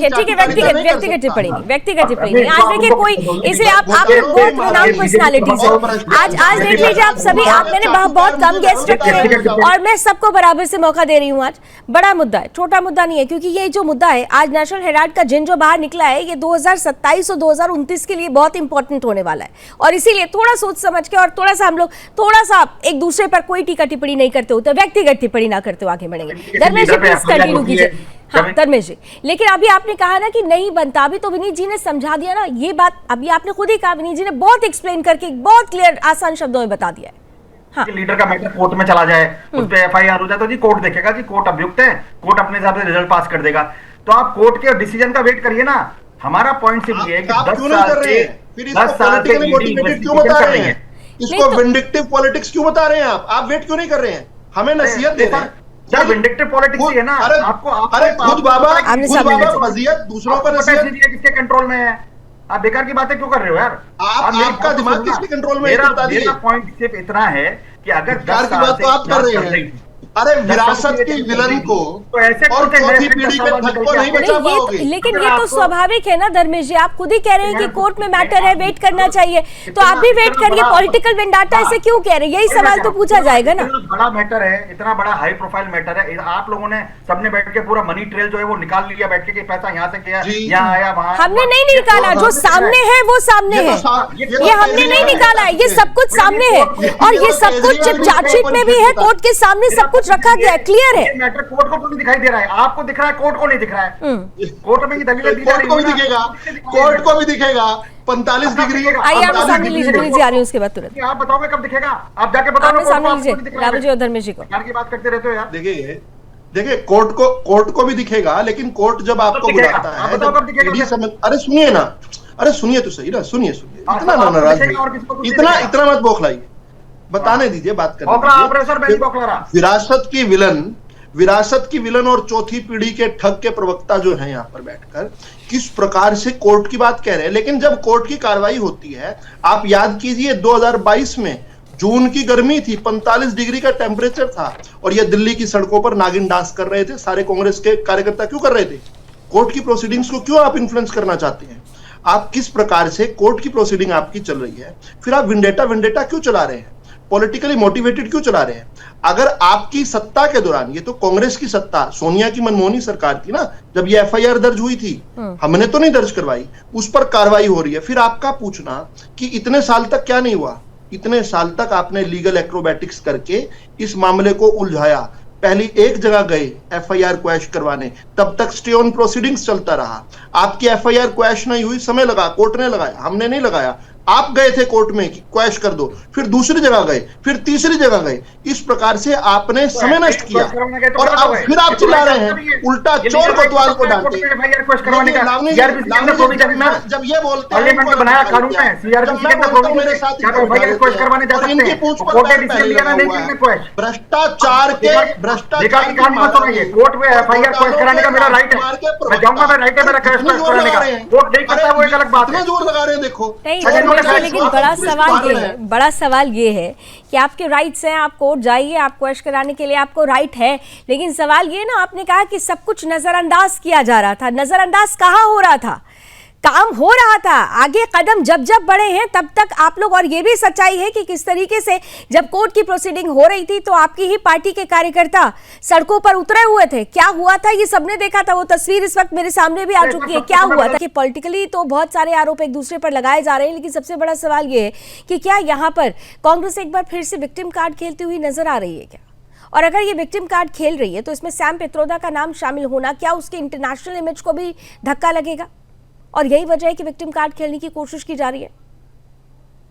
ठीक है, व्यक्तिगत टिप्पणी नहीं, व्यक्तिगत टिप्पणी नहीं। आज देखिए कोई, इसलिए आप बहुत नाम पर्सनालिटीज है। आज देख लीजिए आप सभी, आप मैंने बहुत कम गेस्ट रखे हैं और मैं सबको बराबर से मौका दे रही हूँ। आज बड़ा मुद्दा है, छोटा मुद्दा नहीं है, क्योंकि ये जो मुद्दा है आज नेशनल हेराल्ड का जिन जो बाहर निकला है ये 2027 और 2029 के लिए बहुत इंपॉर्टेंट होने वाला है, और इसीलिए थोड़ा सोच समझ के और थोड़ा सा हम लोग थोड़ा सा एक दूसरे पर कोई टीका टिप्पणी नहीं करते हो, तो व्यक्तिगत टिप्पणी ना करते हो, आगे बढ़ेंगे। धर्मेश जी प्लीज कंटिन्यू कीजिए। हाँ धर्मेश जी, लेकिन अभी आपने कहा ना कि नहीं बनता, अभी तो विनीत जी ने समझा दिया ना ये बात, अभी आपने खुद ही कहा, विनीत जी ने बहुत एक्सप्लेन करके बहुत क्लियर आसान शब्दों में बता दिया है। हाँ। लीडर का मैटर कोर्ट में चला जाए, उस पर एफआईआर हो जाए तो जी कोर्ट देखेगा, जी कोर्ट अभियुक्त है, कोर्ट अपने हिसाब से रिजल्ट पास कर देगा। तो आप कोर्ट के डिसीजन का वेट करिए ना। हमारा पॉइंट सिर्फ ये है कि 10 साल से क्यों बता रहे हैं इसको? विंडिक्टिव पॉलिटिक्स क्यों बता रहे हैं आप वेट क्यों नहीं कर रहे हैं? हमें नसीहत दे रहे हैं। सर विंडिक्टिव पॉलिटिक्स ही है ना। आपको अरे खुद बाबा वजीयत दूसरों पर नसीहत किसके कंट्रोल में है? आप बेकार की बातें क्यों कर रहे हो यार? आपका दिमाग किसके कंट्रोल में है? मेरा पॉइंट सिर्फ इतना है कि अगर 10 की बात तो आप कर रहे हैं, अरे विरासत की विलन को तो ऐसे और चौथी पीढ़ी के थक को नहीं बचा पाओगे। लेकिन ये तो स्वाभाविक है ना धर्मेश जी, आप खुद ही कह रहे हैं कि कोर्ट में मैटर है, वेट करना चाहिए, तो आप भी वेट करिए। पॉलिटिकल वेंडाटा ऐसे क्यों कह रहे हैं? यही सवाल तो पूछा जाएगा ना। बड़ा मैटर है, इतना बड़ा हाई प्रोफाइल मैटर है, आप लोगों ने सबने बैठ के पूरा मनी ट्रेल जो है वो निकाल लिया बैठ के, पैसा यहाँ से किया, यहाँ आया, वहाँ। हमने नहीं निकाला, जो सामने है वो सामने है, ये हमने नहीं निकाला है, ये सब कुछ सामने है, और ये सब कुछ चार्जशीट में भी है, कोर्ट के सामने सब कुछ रखा गया है, क्लियर है। मैटर कोर्ट को नहीं दिखाई दे रहा है, आपको दिख रहा है, कोर्ट को नहीं दिख रहा है। कोर्ट में ये दलीलें कोर्ट को भी दिखेगा, कोर्ट को भी दिखेगा। 45 डिग्री आइए आप सामने लीजिए, लीजिए आ रही हूँ उसके बाद तुरंत। आप बताओगे कब दिखेगा? आप जाके बताओ सामने लीजिए राहुल जी और धर्मेश जी को। की बात करते रहते हो यार। देखिए कोर्ट को भी दिखेगा, लेकिन कोर्ट जब आपको बुलाता है, अरे सुनिए ना, अरे सुनिए तो सही ना, सुनिए इतना ना नाराज, इतना मत बौखलाइए, बताने दीजिए, बात करने। विरासत की विलन विरासत की विलन और चौथी पीढ़ी के ठग के प्रवक्ता जो हैं यहाँ पर बैठकर किस प्रकार से कोर्ट की बात कह रहे हैं। लेकिन जब कोर्ट की कार्रवाई होती है, आप याद कीजिए 2022 में जून की गर्मी थी, 45 डिग्री का टेम्परेचर था और ये दिल्ली की सड़कों पर नागिन डांस कर रहे थे। सारे कांग्रेस के कार्यकर्ता क्यों कर रहे थे? कोर्ट की प्रोसीडिंग्स को क्यों आप इन्फ्लुएंस करना चाहते हैं? आप किस प्रकार से कोर्ट की प्रोसीडिंग आपकी चल रही है, फिर आप विंडेटा क्यों चला रहे हैं? पॉलिटिकली मोटिवेटेड क्यों चला रहे हैं? अगर आपकी सत्ता के दौरान, ये तो कांग्रेस की सत्ता, सोनिया की मनमोहनी सरकार थी ना, जब ये एफआईआर दर्ज हुई थी, हमने तो नहीं दर्ज करवाई, उस पर कार्रवाई हो रही है, फिर आपका पूछना कि इतने साल तक क्या नहीं हुआ? इतने साल तक आपने लीगल एक्रोबैटिक्स करके इस मामले को उलझाया। पहली एक जगह गए एफआईआर क्वैश करवाने, तब तक स्टे ऑन प्रोसीडिंग्स चलता रहा। आपकी एफआईआर क्वैश नहीं हुई, समय लगा, कोर्ट ने लगाया, हमने नहीं लगाया। आप गए थे कोर्ट में कि क्वैश कर दो, फिर दूसरी जगह गए, फिर तीसरी जगह गए। इस प्रकार से आपने समय नष्ट किया और अब फिर आप चिल्ला रहे हैं उल्टा चोर कोतवाल को डांटे। जब ये बोलते हैं भ्रष्टाचार के जोर लगा रहे हैं। देखो लेकिन बड़ा सवाल ये है कि आपके राइट्स हैं, आप कोर्ट जाइए, आप क्वेश्चन कराने के लिए आपको राइट है, लेकिन सवाल ये ना, आपने कहा कि सब कुछ नजरअंदाज किया जा रहा था। नजरअंदाज कहाँ हो रहा था? काम हो रहा था। आगे कदम जब जब बढ़े हैं तब तक आप लोग, और ये भी सच्चाई है कि किस तरीके से जब कोर्ट की प्रोसीडिंग हो रही थी तो आपकी ही पार्टी के कार्यकर्ता सड़कों पर उतरे हुए थे। क्या हुआ था ये सबने देखा था, वो तस्वीर इस वक्त मेरे सामने भी आ चुकी है। क्या हुआ था कि पॉलिटिकली तो बहुत सारे आरोप एक दूसरे पर लगाए जा रहे हैं, लेकिन सबसे बड़ा सवाल ये है कि क्या यहाँ पर कांग्रेस एक बार फिर से विक्टिम कार्ड खेलती हुई नजर आ रही है क्या? और अगर ये विक्टिम कार्ड खेल रही है तो इसमें सैम पित्रोदा का नाम शामिल होना, क्या उसके इंटरनेशनल इमेज को भी धक्का लगेगा? और यही वजह है कि विक्टिम कार्ड खेलने की कोशिश की जा रही है।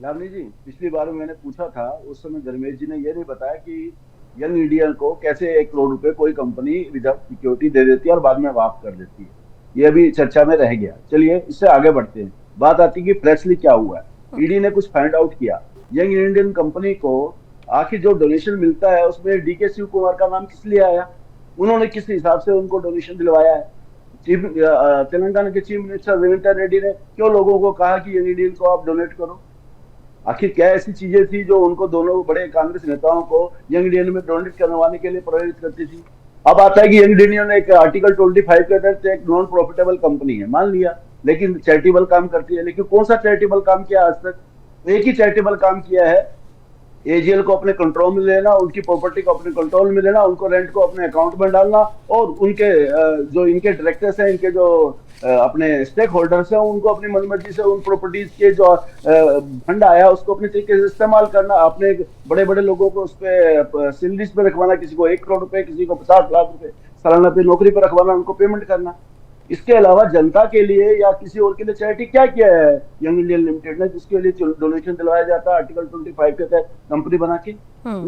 लावनी जी, पिछली बार मैंने पूछा था, उस समय धर्मेश जी ने यह नहीं बताया कि यंग इंडियन को कैसे 1 करोड़ रुपए कोई कंपनी विदाउट सिक्योरिटी दे देती है और बाद में वापस कर देती है। ये अभी चर्चा में रह गया। चलिए इससे आगे बढ़ते हैं। बात आती है कि फ्रेशली क्या हुआ है। ईडी ने कुछ फाइंड आउट किया। यंग इंडियन कंपनी को आखिर जो डोनेशन मिलता है उसमें डीके शिव कुमार का नाम किस लिए आया? उन्होंने किस हिसाब से उनको डोनेशन दिलवाया है? तेलंगाना के चीफ मिनिस्टर रेवंत रेड्डी ने क्यों लोगों को कहा कि यंग इंडियन को आप डोनेट करो? आखिर क्या ऐसी चीजें थी जो उनको दोनों बड़े कांग्रेस नेताओं को यंग इंडियन में डोनेट करवाने के लिए प्रेरित करती थी? अब आता है कि यंग इंडियन एक आर्टिकल 25 के तहत एक नॉन प्रॉफिटेबल कंपनी है, मान लिया, लेकिन चैरिटेबल काम करती है। लेकिन कौन सा चैरिटेबल काम किया आज तक? एक ही चैरिटेबल काम किया है, एजीएल को अपने कंट्रोल में लेना, उनकी प्रॉपर्टी को अपने कंट्रोल में लेना, उनको रेंट को अपने अकाउंट में डालना और उनके जो इनके डायरेक्टर्स हैं, इनके जो अपने स्टेक होल्डर्स हैं, उनको अपनी मनमर्जी से उन प्रॉपर्टीज के जो फंड आया उसको अपने तरीके से इस्तेमाल करना, अपने बड़े बड़े लोगों को उस पर सैलरीज पे रखवाना, किसी को 1 करोड़ रुपए, किसी को 50 लाख रुपए सालाना पे नौकरी पर रखवाना, उनको पेमेंट करना। इसके अलावा जनता के लिए या किसी और के लिए चैरिटी क्या किया है यंग इंडियन लिमिटेड ने, जिसके लिए डोनेशन दिलवाया जाता है आर्टिकल 25 के तहत कंपनी बना के?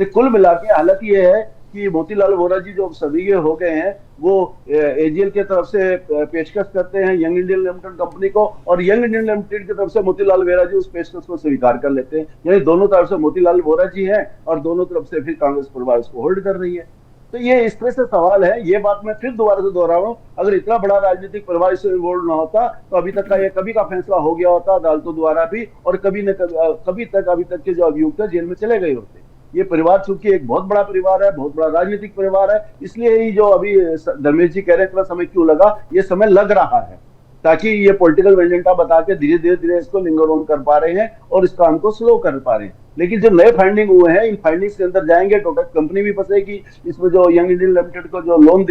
कुल मिला के हालत ये है कि मोतीलाल वोरा जी जो सभी हो गए हैं, वो एजीएल के तरफ से पेशकश करते हैं यंग इंडियन लिमिटेड कंपनी को, और यंग इंडियन लिमिटेड की तरफ से मोतीलाल वोरा जी उस पेशकश को स्वीकार कर लेते हैं। यानी दोनों तरफ से मोतीलाल वोरा जी हैं और दोनों तरफ से फिर कांग्रेस परिवार उसको होल्ड कर रही है। तो ये इस तरह से सवाल है। ये बात मैं फिर दोबारा से दोहरा रहा हूँ, अगर इतना बड़ा राजनीतिक परिवार इससे इन्वॉल्व ना होता तो अभी तक का ये कभी का फैसला हो गया होता अदालतों द्वारा भी, और कभी अभी तक के जो अभियुक्त जेल में चले गए होते। ये परिवार चूंकि एक बहुत बड़ा परिवार है, बहुत बड़ा राजनीतिक परिवार है, इसलिए ही जो अभी धर्मेश जी कह रहे हैं इतना समय क्यों लगा, ये समय लग रहा है ताकि ये पॉलिटिकल वेजेंडा बता के धीरे धीरे इसको लिंगर ऑन कर पा रहे हैं और इस काम को स्लो कर पा रहे हैं। लेकिन जो नए फाइंडिंग हुए हैं, इन फाइंडिंग्स के अंदर जाएंगे तो कंपनी भी फंसेगी। इसमें जो यंग इंडियन लिमिटेड को जो लोन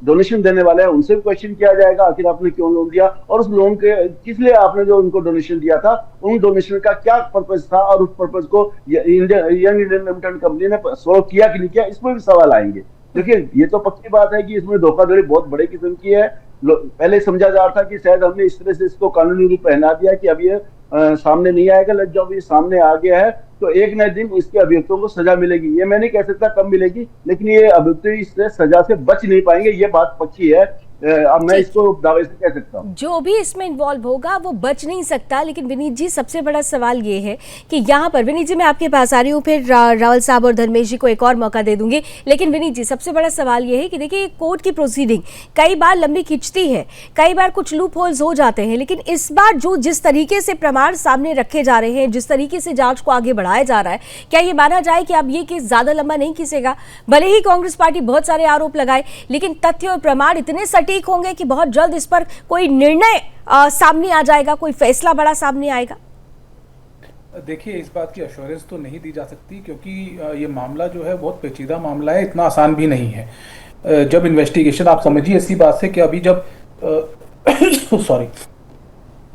डोनेशन देने वाले हैं उनसे भी क्वेश्चन किया जाएगा, आखिर आपने क्यों लोन दिया और उस लोन के किस लिए आपने जो उनको डोनेशन दिया था, उन डोनेशन का क्या पर्पज था और उस पर्पज को यंग इंडियन लिमिटेड कंपनी ने सोल्व किया कि नहीं किया, इसमें भी सवाल आएंगे। देखिए ये तो पक्की बात है कि इसमें धोखाधड़ी बहुत बड़े किस्म की है। पहले समझा जा रहा था कि शायद हमने इस तरह से इसको कानूनी रूप पहना दिया कि अब ये सामने नहीं आएगा, लग जाओ ये सामने आ गया है तो एक न दिन इसके अभियुक्तों को सजा मिलेगी। ये मैं नहीं कह सकता कब मिलेगी, लेकिन ये अभियुक्त इससे सजा से बच नहीं पाएंगे, ये बात पक्की है। अब मैं इसको दावे से कह सकता हूँ। जो भी इसमें इन्वॉल्व होगा वो बच नहीं सकता। लेकिन विनीत जी, सबसे बड़ा सवाल ये है कि यहाँ पर, विनीत जी मैं आपके पास आ रही हूँ, फिर रावल साहब और धर्मेश जी को एक और मौका दे दूंगी। लेकिन विनीत जी, सबसे बड़ा सवाल ये है कि देखिए, कोर्ट की प्रोसीडिंग कई बार लंबी खिंचती है, कई बार कुछ लूप होल्स हो जाते हैं, लेकिन इस बार जो जिस तरीके से प्रमाण सामने रखे जा रहे हैं, जिस तरीके से जांच को आगे बढ़ाया जा रहा है, क्या ये माना जाए कि अब ये केस ज्यादा लंबा नहीं खिंचेगा? भले ही कांग्रेस पार्टी बहुत सारे आरोप लगाए, लेकिन तथ्य और प्रमाण इतने सटीक होंगे कि बहुत जल्द इस पर कोई निर्णय सामने आ जाएगा, कोई फैसला बड़ा सामने आएगा। देखिए, इस बात की एश्योरेंस तो नहीं दी जा सकती, क्योंकि ये मामला जो है बहुत पेचीदा मामला है, इतना आसान भी नहीं है। जब इन्वेस्टिगेशन, आप समझिए इसी बात से कि अभी जब सॉरी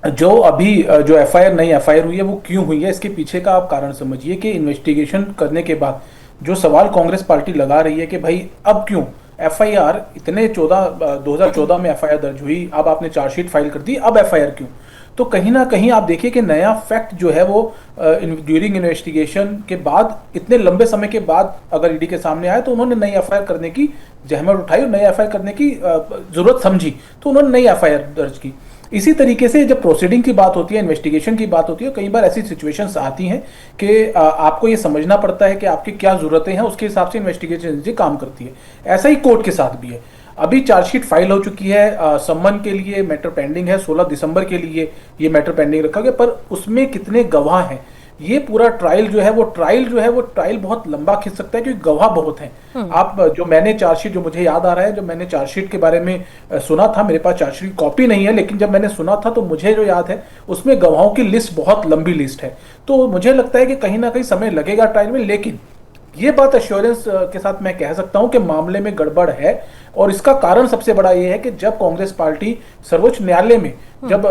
जो एफआईआर नई एफआईआर हुई है वो क्यों हुई है, इसके पीछे का आप कारण समझिए कि इन्वेस्टिगेशन करने के बाद जो सवाल कांग्रेस पार्टी लगा रही है कि भाई अब क्यों एफआईआर इतने 2014 में एफआईआर दर्ज हुई, अब आपने चार्जशीट फाइल कर दी, अब एफआईआर क्यों? तो कहीं ना कहीं आप देखिए कि नया फैक्ट जो है वो ड्यूरिंग इन्वेस्टिगेशन के बाद, इतने लंबे समय के बाद अगर ईडी के सामने आया, तो उन्होंने नई एफआईआर करने की जहमत उठाई और नई एफआईआर करने की जरूरत समझी, तो उन्होंने नई एफआईआर दर्ज की। इसी तरीके से जब प्रोसीडिंग की बात होती है, इन्वेस्टिगेशन की बात होती है, कई बार ऐसी सिचुएशंस आती हैं कि आपको ये समझना पड़ता है कि आपकी क्या जरूरतें हैं, उसके हिसाब से इन्वेस्टिगेशन एजेंसी काम करती है। ऐसा ही कोर्ट के साथ भी है। अभी चार्जशीट फाइल हो चुकी है, सम्मन के लिए मैटर पेंडिंग है, 16 दिसंबर के लिए ये मैटर पेंडिंग रखा गया, पर उसमें कितने गवाह हैं, ये पूरा ट्रायल जो है वो ट्रायल बहुत लंबा खिंच सकता है, क्योंकि गवाह बहुत हैं। आप जो मैंने चार्जशीट, जो मुझे याद आ रहा है, जब मैंने चार्जशीट के बारे में सुना था, मेरे पास चार्जशीट कॉपी नहीं है, लेकिन जब मैंने सुना था तो मुझे जो याद है उसमें गवाहों की लिस्ट बहुत लंबी लिस्ट है। तो मुझे लगता है कि कहीं ना कहीं समय लगेगा ट्रायल में, लेकिन ये बात एश्योरेंस के साथ मैं कह सकता हूं कि मामले में गड़बड़ है। और इसका कारण सबसे बड़ा ये है कि जब कांग्रेस पार्टी सर्वोच्च न्यायालय में जब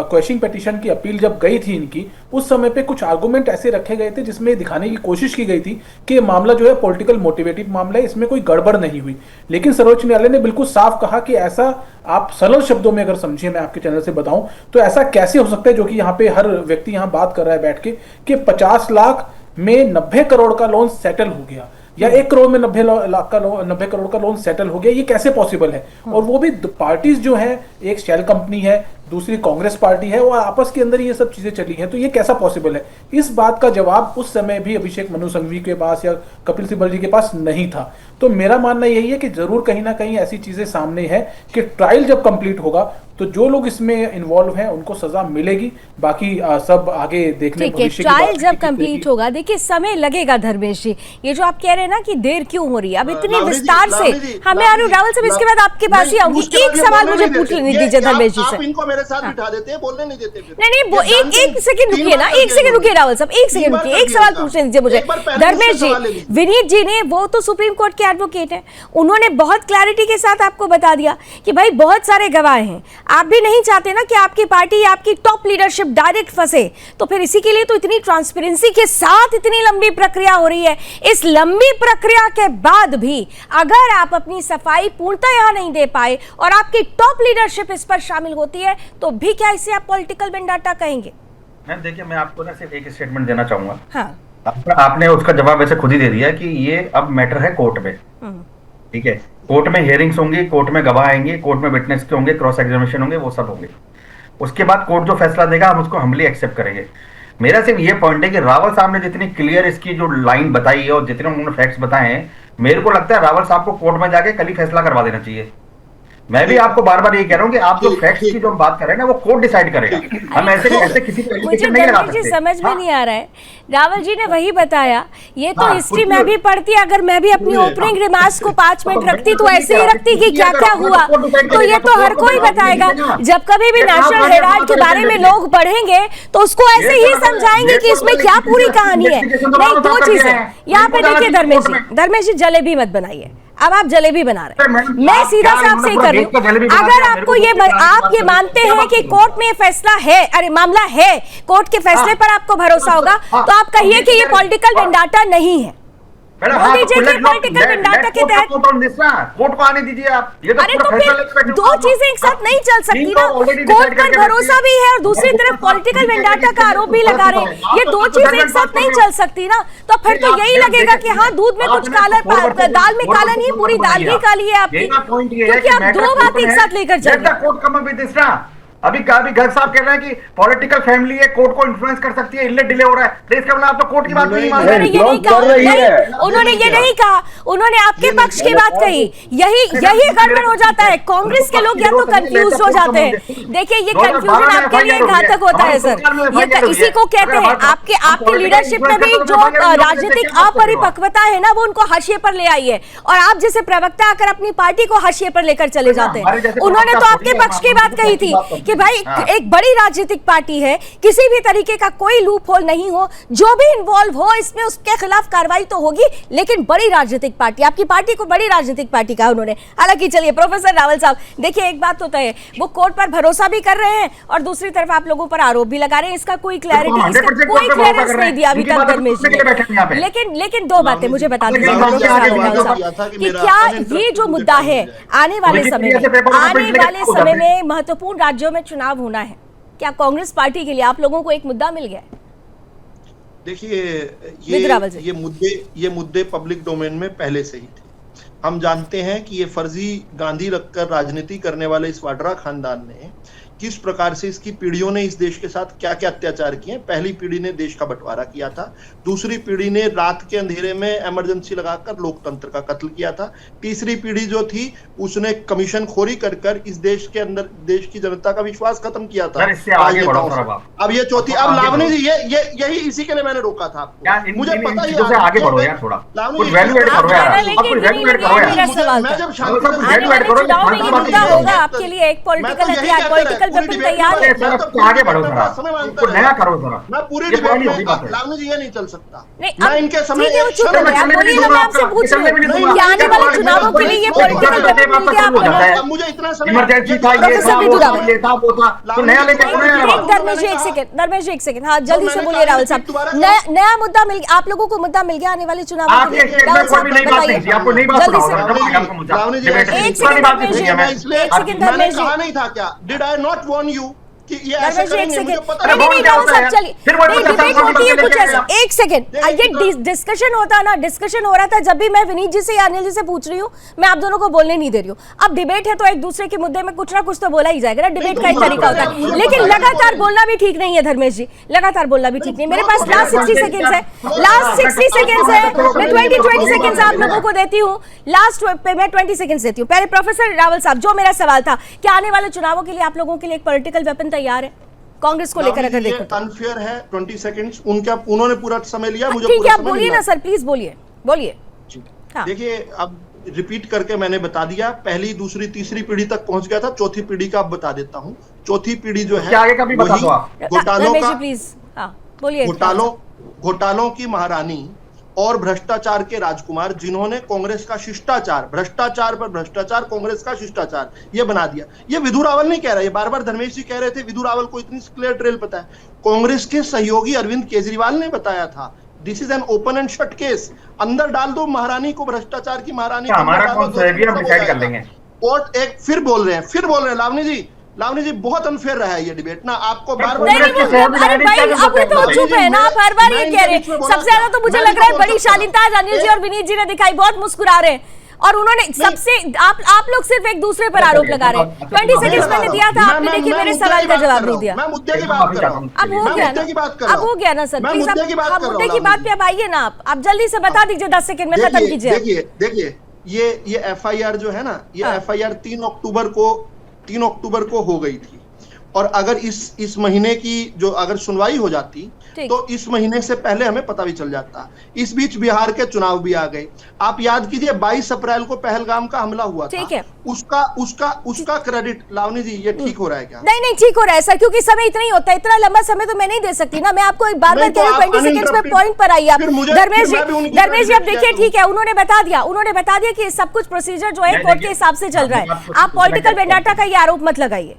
क्वेश्चन पिटीशन की अपील जब गई थी इनकी, उस समय पे कुछ आर्गुमेंट ऐसे रखे गए थे जिसमें दिखाने की कोशिश की गई थी कि मामला जो है पॉलिटिकल मोटिवेटेड मामला है, इसमें कोई गड़बड़ नहीं हुई। लेकिन सर्वोच्च न्यायालय ने बिल्कुल साफ कहा कि ऐसा, आप सरल शब्दों में अगर समझिए, मैं आपके चैनल से बताऊं तो ऐसा कैसे हो सकता है, जो कि यहाँ पे हर व्यक्ति यहाँ बात कर रहा है बैठ के, कि 50 लाख में 90 करोड़ का लोन सेटल हो गया, या 1 करोड़ में 90 करोड़ का लोन सेटल हो गया, ये कैसे पॉसिबल है? और वो भी पार्टीज जो है, एक शेल कंपनी है, दूसरी कांग्रेस पार्टी है, और आपस के अंदर ये सब चीजें चली हैं, तो ये कैसा पॉसिबल है? इस बात का जवाब उस समय भी अभिषेक मनु सिंघवी के पास या कपिल सिब्बल जी के पास नहीं था। तो मेरा मानना यही है कि जरूर कहीं ना कहीं ऐसी चीजें सामने है कि ट्रायल जब कंप्लीट होगा तो जो लोग इसमें इन्वॉल्व हैं उनको सजा मिलेगी, बाकी सब आगे देखने ठीक है। ट्रायल जब कंप्लीट होगा, देखिए समय लगेगा। धर्मेश जी, ये जो आप कह रहे हैं ना कि देर क्यों हो रही है, अब इतने विस्तार से हमें रावल साहब, इसके बाद आपके पास ही आऊंगी। एक सवाल मुझे पूछ लेने दीजिए धर्मेश जी से। इनको मेरे साथ बिठा देते हैं, बोलने नहीं देते। नहीं, वो एक सेकंड रुकिए ना, एक सेकंड रुकिए रावल साहब, एक सेकंड रुकिए, एक सवाल पूछने दीजिए मुझे। धर्मेश जी, विनीत जी ने, वो तो सुप्रीम कोर्ट के एडवोकेट हैं, उन्होंने बहुत क्लैरिटी के साथ आपको बता दिया कि भाई बहुत सारे गवाह हैं, आप भी नहीं चाहते ना कि आपकी पार्टी, आपकी टॉप लीडरशिप डायरेक्ट फंसे, तो फिर इसी के लिए तो इतनी ट्रांसपेरेंसी के साथ इतनी लंबी प्रक्रिया हो रही है। इस लंबी प्रक्रिया के बाद भी अगर आप अपनी सफाई पूर्णतः यहां नहीं दे पाए और आपकी टॉप लीडरशिप इस पर शामिल होती है, तो भी क्या इसे आप पॉलिटिकल वेंडाटा कहेंगे? मैम देखिए, मैं आपको ना सिर्फ एक स्टेटमेंट देना चाहूंगा। हाँ, आपने उसका जवाब वैसे खुद ही दे दिया कि ये अब मैटर है कोर्ट में। ठीक है, कोर्ट में हियरिंग्स होंगी, कोर्ट में गवाह आएंगे, कोर्ट में विटनेस के होंगे, क्रॉस एग्जामिनेशन होंगे, वो सब होंगे। उसके बाद कोर्ट जो फैसला देगा हम उसको हम्बली एक्सेप्ट करेंगे। मेरा सिर्फ ये पॉइंट है कि रावल साहब ने जितनी क्लियर इसकी जो लाइन बताई है और जितने उन्होंने फैक्ट्स बताए हैं, मेरे को लगता है रावल साहब को कोर्ट में जाके कल ही फैसला करवा देना चाहिए। मैं भी आपको बार बार ये कह रहा हूँ कि आप जो फैक्ट्स की जो हम बात कर रहे हैं ना, वो कोर्ट डिसाइड करेगा। हम ऐसे किसी को मुझे नहीं लगा सकते। समझ में नहीं आ रहा है, रावल जी ने वही बताया, ये तो हिस्ट्री में भी पढ़ती, अगर मैं भी अपनी ओपनिंग रिमार्क्स को 5 मिनट रखती तो ऐसे ही रखती कि क्या क्या हुआ, तो ये तो हर कोई बताएगा। जब कभी भी नेशनल हेराल्ड के बारे में लोग पढ़ेंगे तो उसको ऐसे ही समझाएंगे कि इसमें क्या पूरी कहानी है। नहीं, 2 चीजें यहाँ पे देखिए धर्मेश जी, जलेबी मत बनाइए, अब आप जलेबी बना रहे हैं। मैं सीधा से आपसे ही कर रही हूँ, अगर आपको आप ये मानते हैं कि कोर्ट में फैसला है, अरे मामला है, कोर्ट के फैसले पर आपको भरोसा होगा, तो आप कहिए कि ये पॉलिटिकल वेंडाटा नहीं है। मोदी जी की पॉलिटिकल वेंडाटा के तहत कोर्ट को आने दीजिए आप। ये तो अरे तो फिर दो चीजें एक साथ नहीं चल सकती ना। कोर्ट पर भरोसा भी है और दूसरी तरफ पॉलिटिकल वेंडाटा का आरोप भी लगा रहे हैं। ये दो चीजें एक साथ नहीं चल सकती ना। तो फिर तो यही लगेगा कि हाँ, दूध में कुछ काला, दाल में काला नहीं, पूरी दाल ही काली है आपकी, क्योंकि आप दो बात एक साथ लेकर चल रहे हैं। अभी गर्ग साहब कह रहे हैं कि पॉलिटिकल फैमिली है, कोर्ट को इन्फ्लुएंस कर सकती है, इसलिए डिले हो रहा है। तो इसका मतलब आप तो कोर्ट की बात नहीं मान रहे। उन्होंने ये नहीं कहा, उन्होंने आपके पक्ष की बात कही। यही गड़बड़ हो जाता है। कांग्रेस के लोग या तो कंफ्यूज हो जाते हैं। देखिए, ये कंफ्यूजन आपके लिए घातक होता है सर। ये इसी को कहते हैं, आपकी लीडरशिप में भी जो राजनीतिक अपरिपक्वता है ना, वो उनको हाशिए पर ले आई है। और आप जैसे प्रवक्ता आकर अपनी पार्टी को हाशिए पर लेकर चले जाते हैं। उन्होंने तो आपके पक्ष की बात कही थी कि भाई एक बड़ी राजनीतिक पार्टी है, किसी भी तरीके का कोई लूप होल नहीं हो, जो भी इन्वॉल्व हो इसमें उसके खिलाफ कार्रवाई तो होगी, लेकिन बड़ी राजनीतिक पार्टी, आपकी पार्टी को बड़ी राजनीतिक पार्टी कहा उन्होंने। हालांकि चलिए प्रोफेसर रावल साहब, देखिए एक बात होता है, वो कोर्ट पर भरोसा भी कर रहे हैं और दूसरी तरफ आप लोगों पर आरोप भी लगा रहे हैं। इसका कोई क्लैरिटी, कोई क्लियरेंस नहीं दिया अभी तक धर्मेश जी। लेकिन दो बातें मुझे बता दीजिए कि क्या ये जो मुद्दा है आने वाले समय में महत्वपूर्ण राज्यों में चुनाव होना है, क्या कांग्रेस पार्टी के लिए आप लोगों को एक मुद्दा मिल गया है? देखिए, ये मुद्दे पब्लिक डोमेन में पहले से ही थे। हम जानते हैं कि ये फर्जी गांधी रखकर राजनीति करने वाले इस वाड्रा खानदान ने किस प्रकार से, इसकी पीढ़ियों ने इस देश के साथ क्या क्या अत्याचार किए। पहली पीढ़ी ने देश का बंटवारा किया था, दूसरी पीढ़ी ने रात के अंधेरे में इमरजेंसी लगाकर लोकतंत्र का कत्ल किया था, तीसरी पीढ़ी जो थी उसने कमीशन खोरी कर कर इस देश के अंदर देश की जनता का विश्वास खत्म किया था। अब ये चौथी, अब लावनी जी, यही इसी के लिए मैंने रोका था आपको। मुझे पता ही आपके लिए एक पॉलिटिकल तैयार है, आगे बढ़ो जरा, नया करो जरा। मैं पूरी लावनी जी, ये नहीं चल सकता। मैं इनके समय मैं आपसे पूछ रही हूं कि आने वाले चुनावों के लिए ये पॉलिटिकल वेपन मिल गया आपको। मुझे इतना समय इमरजेंसी था, ये था, वो था, तो नया लेके धर्मेश जी एक सेकंड, हाँ जल्दी से बोलिए रावल साहब। नया मुद्दा मिल गया आप लोगों को, मुद्दा मिल गया आने वाले चुनावों के लिए। रावल साहब बताइए जल्दी से। कहा नहीं था क्या? Did I not warn you कि ये ऐसे एक करेंगे? सेकंड, मुझे पता नहीं रावल साहब चलिए, डिबेट होती है कुछ ऐसा। एक सेकंड, ये डिस्कशन होता ना, डिस्कशन हो रहा था जब भी मैं विनीत जी से या अनिल जी से पूछ रही हूँ, मैं आप दोनों को बोलने नहीं दे रही हूँ। अब डिबेट है तो एक दूसरे के मुद्दे में कुछ ना कुछ तो बोला ही जाएगा ना, डिबेट का एक तरीका होता है। लेकिन लगातार बोलना भी ठीक नहीं है धर्मेश जी, लगातार बोलना भी ठीक नहीं। मेरे पास लास्ट 60 सेकंड्स है, मैं 20 सेकंड्स आप लोगों को देती हूँ। लास्ट पे मैं 20 सेकंड्स देती हूँ। पहले प्रोफेसर रावल साहब, जो मेरा सवाल था कि आने वाले चुनावों के लिए आप लोगों के लिए एक पॉलिटिकल वेपन तैयार है कांग्रेस को लेकर? अगर देखो तो अनफेयर है 20 सेकंड्स उन्होंने पूरा समय लिया, मुझे ठीक है, आप बोलिए ना सर, प्लीज बोलिए। हाँ। देखिए, अब रिपीट करके मैंने बता दिया, पहली दूसरी तीसरी पीढ़ी तक पहुंच गया था, चौथी पीढ़ी का अब बता देता हूं। चौथी पीढ़ी जो है आगे का भी बता दो आप। घोटालों की महारानी और भ्रष्टाचार के राजकुमार, जिन्होंने कांग्रेस का शिष्टाचार, भ्रष्टाचार पर भ्रष्टाचार, कांग्रेस का शिष्टाचार ये बना दिया। ये विधु रावल नहीं कह रहा, ये बार बार धर्मेश जी कह रहे थे विधु रावल को इतनी क्लियर ट्रेल पता है। कांग्रेस के सहयोगी अरविंद केजरीवाल ने बताया था, this is an open and shut case, अंदर डाल दो महारानी को, भ्रष्टाचार की महारानी। हमारा कौन सहयोगी, हम डिसाइड कर लेंगे। कोर्ट एक फिर बोल रहे हैं लावनी जी बहुत अनफेयर रहा है ये डिबेट ना, आपको बार बार। अरे भाई अब तो चुप है ना, आप हर बार ये कह रहे हैं। सबसे ज्यादा तो मुझे लग रहा है बड़ी शालीनता अनिल जी और विनीत जी ने दिखाई, बहुत मुस्कुरा रहे हैं। और उन्होंने सबसे आप लोग सिर्फ एक दूसरे पर आरोप लगा रहे हैं। 20 सेकंड्स मैंने दिया था, आपने देखिए मेरे सवाल का जवाब नहीं दिया। मैं मुद्दे की बात कर रहा हूं। अब हो गया ना सर, प्लीज आप मुद्दे की बात पे अब आइए ना, आप जल्दी से बता दीजिए, 10 सेकंड में खत्म कीजिए। देखिए ये एफआईआर जो है ना, ये एफआईआर 3 अक्टूबर को हो गई थी, और अगर इस महीने की जो अगर सुनवाई हो जाती तो इस महीने से पहले हमें पता भी चल जाता। इस बीच बिहार के चुनाव भी आ गए। आप याद कीजिए 22 अप्रैल को पहलगाम का हमला हुआ था, उसका क्रेडिट लावनी जी, ये ठीक हो रहा है क्या? नहीं ठीक हो रहा है सर, क्योंकि समय इतना ही होता है, इतना लंबा समय तो मैं नहीं दे सकती ना। मैं आपको एक बार कह रही हूँ, 20 सेकंड्स में पॉइंट पर आइए आप। धर्मेश जी अब देखिए, ठीक है, उन्होंने बता दिया कि सब कुछ प्रोसीजर जो है कोर्ट के हिसाब से चल रहा है। आप पॉलिटिकल वेंडाटा का ये आरोप मत लगाइए।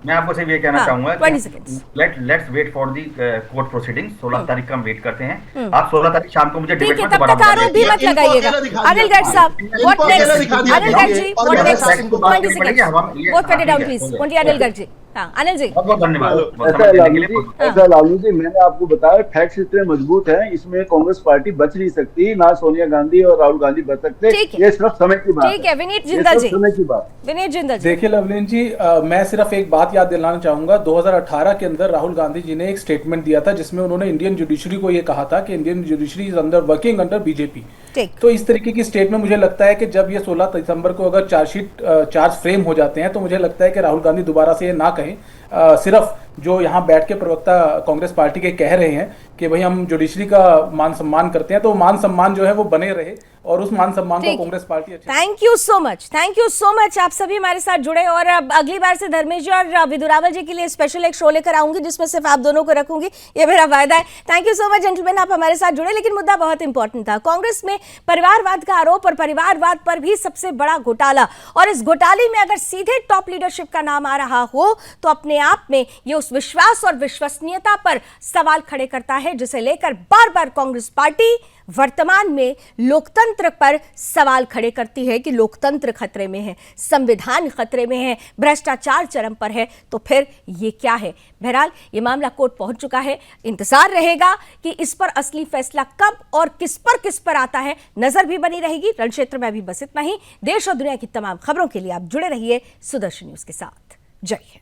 मैं आपको सिर्फ ये कहना हाँ, चाहूंगा 20 seconds. Let's wait for the court proceeding. 16 तारीख का हम वेट करते हैं। आप 16 तारीख शाम को मुझे ठीक डिबेट है, में तब दोबारा तक आरोप भी मत इनको लगाइएगा। अकेला दिखा दिया। अनिल गर्ग साहब, इनको व्हाट अकेला नेक्स्ट? दिखा दिया। अनिल गर्ग जी, और व्हाट मैं नेक्स्ट? इनको 20 seconds. Vote cut it down please. Only Anil Garg ji. हाँ, अनिल जी। बहुत बहुत धन्यवाद। बहुत ऐसा समय देने लालू के लिए जी, बहुत- ऐसा लालू जी, मैंने आपको बताया फैक्ट्स इतने मजबूत हैं, इसमें कांग्रेस पार्टी बच नहीं सकती, ना सोनिया गांधी और राहुल गांधी बच सकते। ठीक है। ये सिर्फ समय की बात ठीक है, विनीत ये जिंदल सिर्फ जी। समय की बात। विनीत जिंदल जी। देखिए लवलीन जी, मैं सिर्फ एक बात याद दिलाना चाहूंगा। 2018 के अंदर राहुल गांधी जी ने एक स्टेटमेंट दिया था जिसमें उन्होंने इंडियन जुडिशरी को ये कहा था कि Indian judiciary is under working under BJP. ठीक। तो इस तरीके की स्टेटमेंट मुझे लगता है कि जब ये 16 दिसंबर को अगर चार्ज फ्रेम हो जाते हैं तो मुझे लगता है कि राहुल गांधी दोबारा से ये ना कहें। सिर्फ जो यहाँ बैठ के प्रवक्ता कांग्रेस पार्टी के कह रहे हैं कि भाई हम जुडिशरी का मान सम्मान करते हैं, तो मान सम्मान जो है वो बने रहे और उस मान सम्मान को ठीक। कांग्रेस पार्टी अच्छी thank you so much, thank you so much. आप सभी हमारे साथ जुड़े और अब अगली बार से धर्मेश जी और विदुरावल जी के लिए स्पेशल एक शो लेकर आऊंगी जिसमें सिर्फ आप दोनों को रखूंगी, ये मेरा वायदा है। Thank you so much gentleman, आप हमारे साथ जुड़े। लेकिन मुद्दा बहुत इंपॉर्टेंट था, कांग्रेस में परिवारवाद का आरोप और परिवारवाद पर भी सबसे बड़ा घोटाला, और इस घोटाले में अगर सीधे टॉप लीडरशिप का नाम आ रहा हो तो अपने आप में ये उस विश्वास और विश्वसनीयता पर सवाल खड़े करता है जिसे लेकर बार बार कांग्रेस पार्टी वर्तमान में लोकतंत्र पर सवाल खड़े करती है कि लोकतंत्र खतरे में है, संविधान खतरे में है, भ्रष्टाचार चरम पर है। तो फिर ये क्या है? बहरहाल ये मामला कोर्ट पहुंच चुका है। इंतजार रहेगा कि इस पर असली फैसला कब और किस पर आता है। नजर भी बनी रहेगी। रणक्षेत्र में अभी बस इतना ही। देश और दुनिया की तमाम खबरों के लिए आप जुड़े रहिए सुदर्शन न्यूज के साथ। जय हिंद।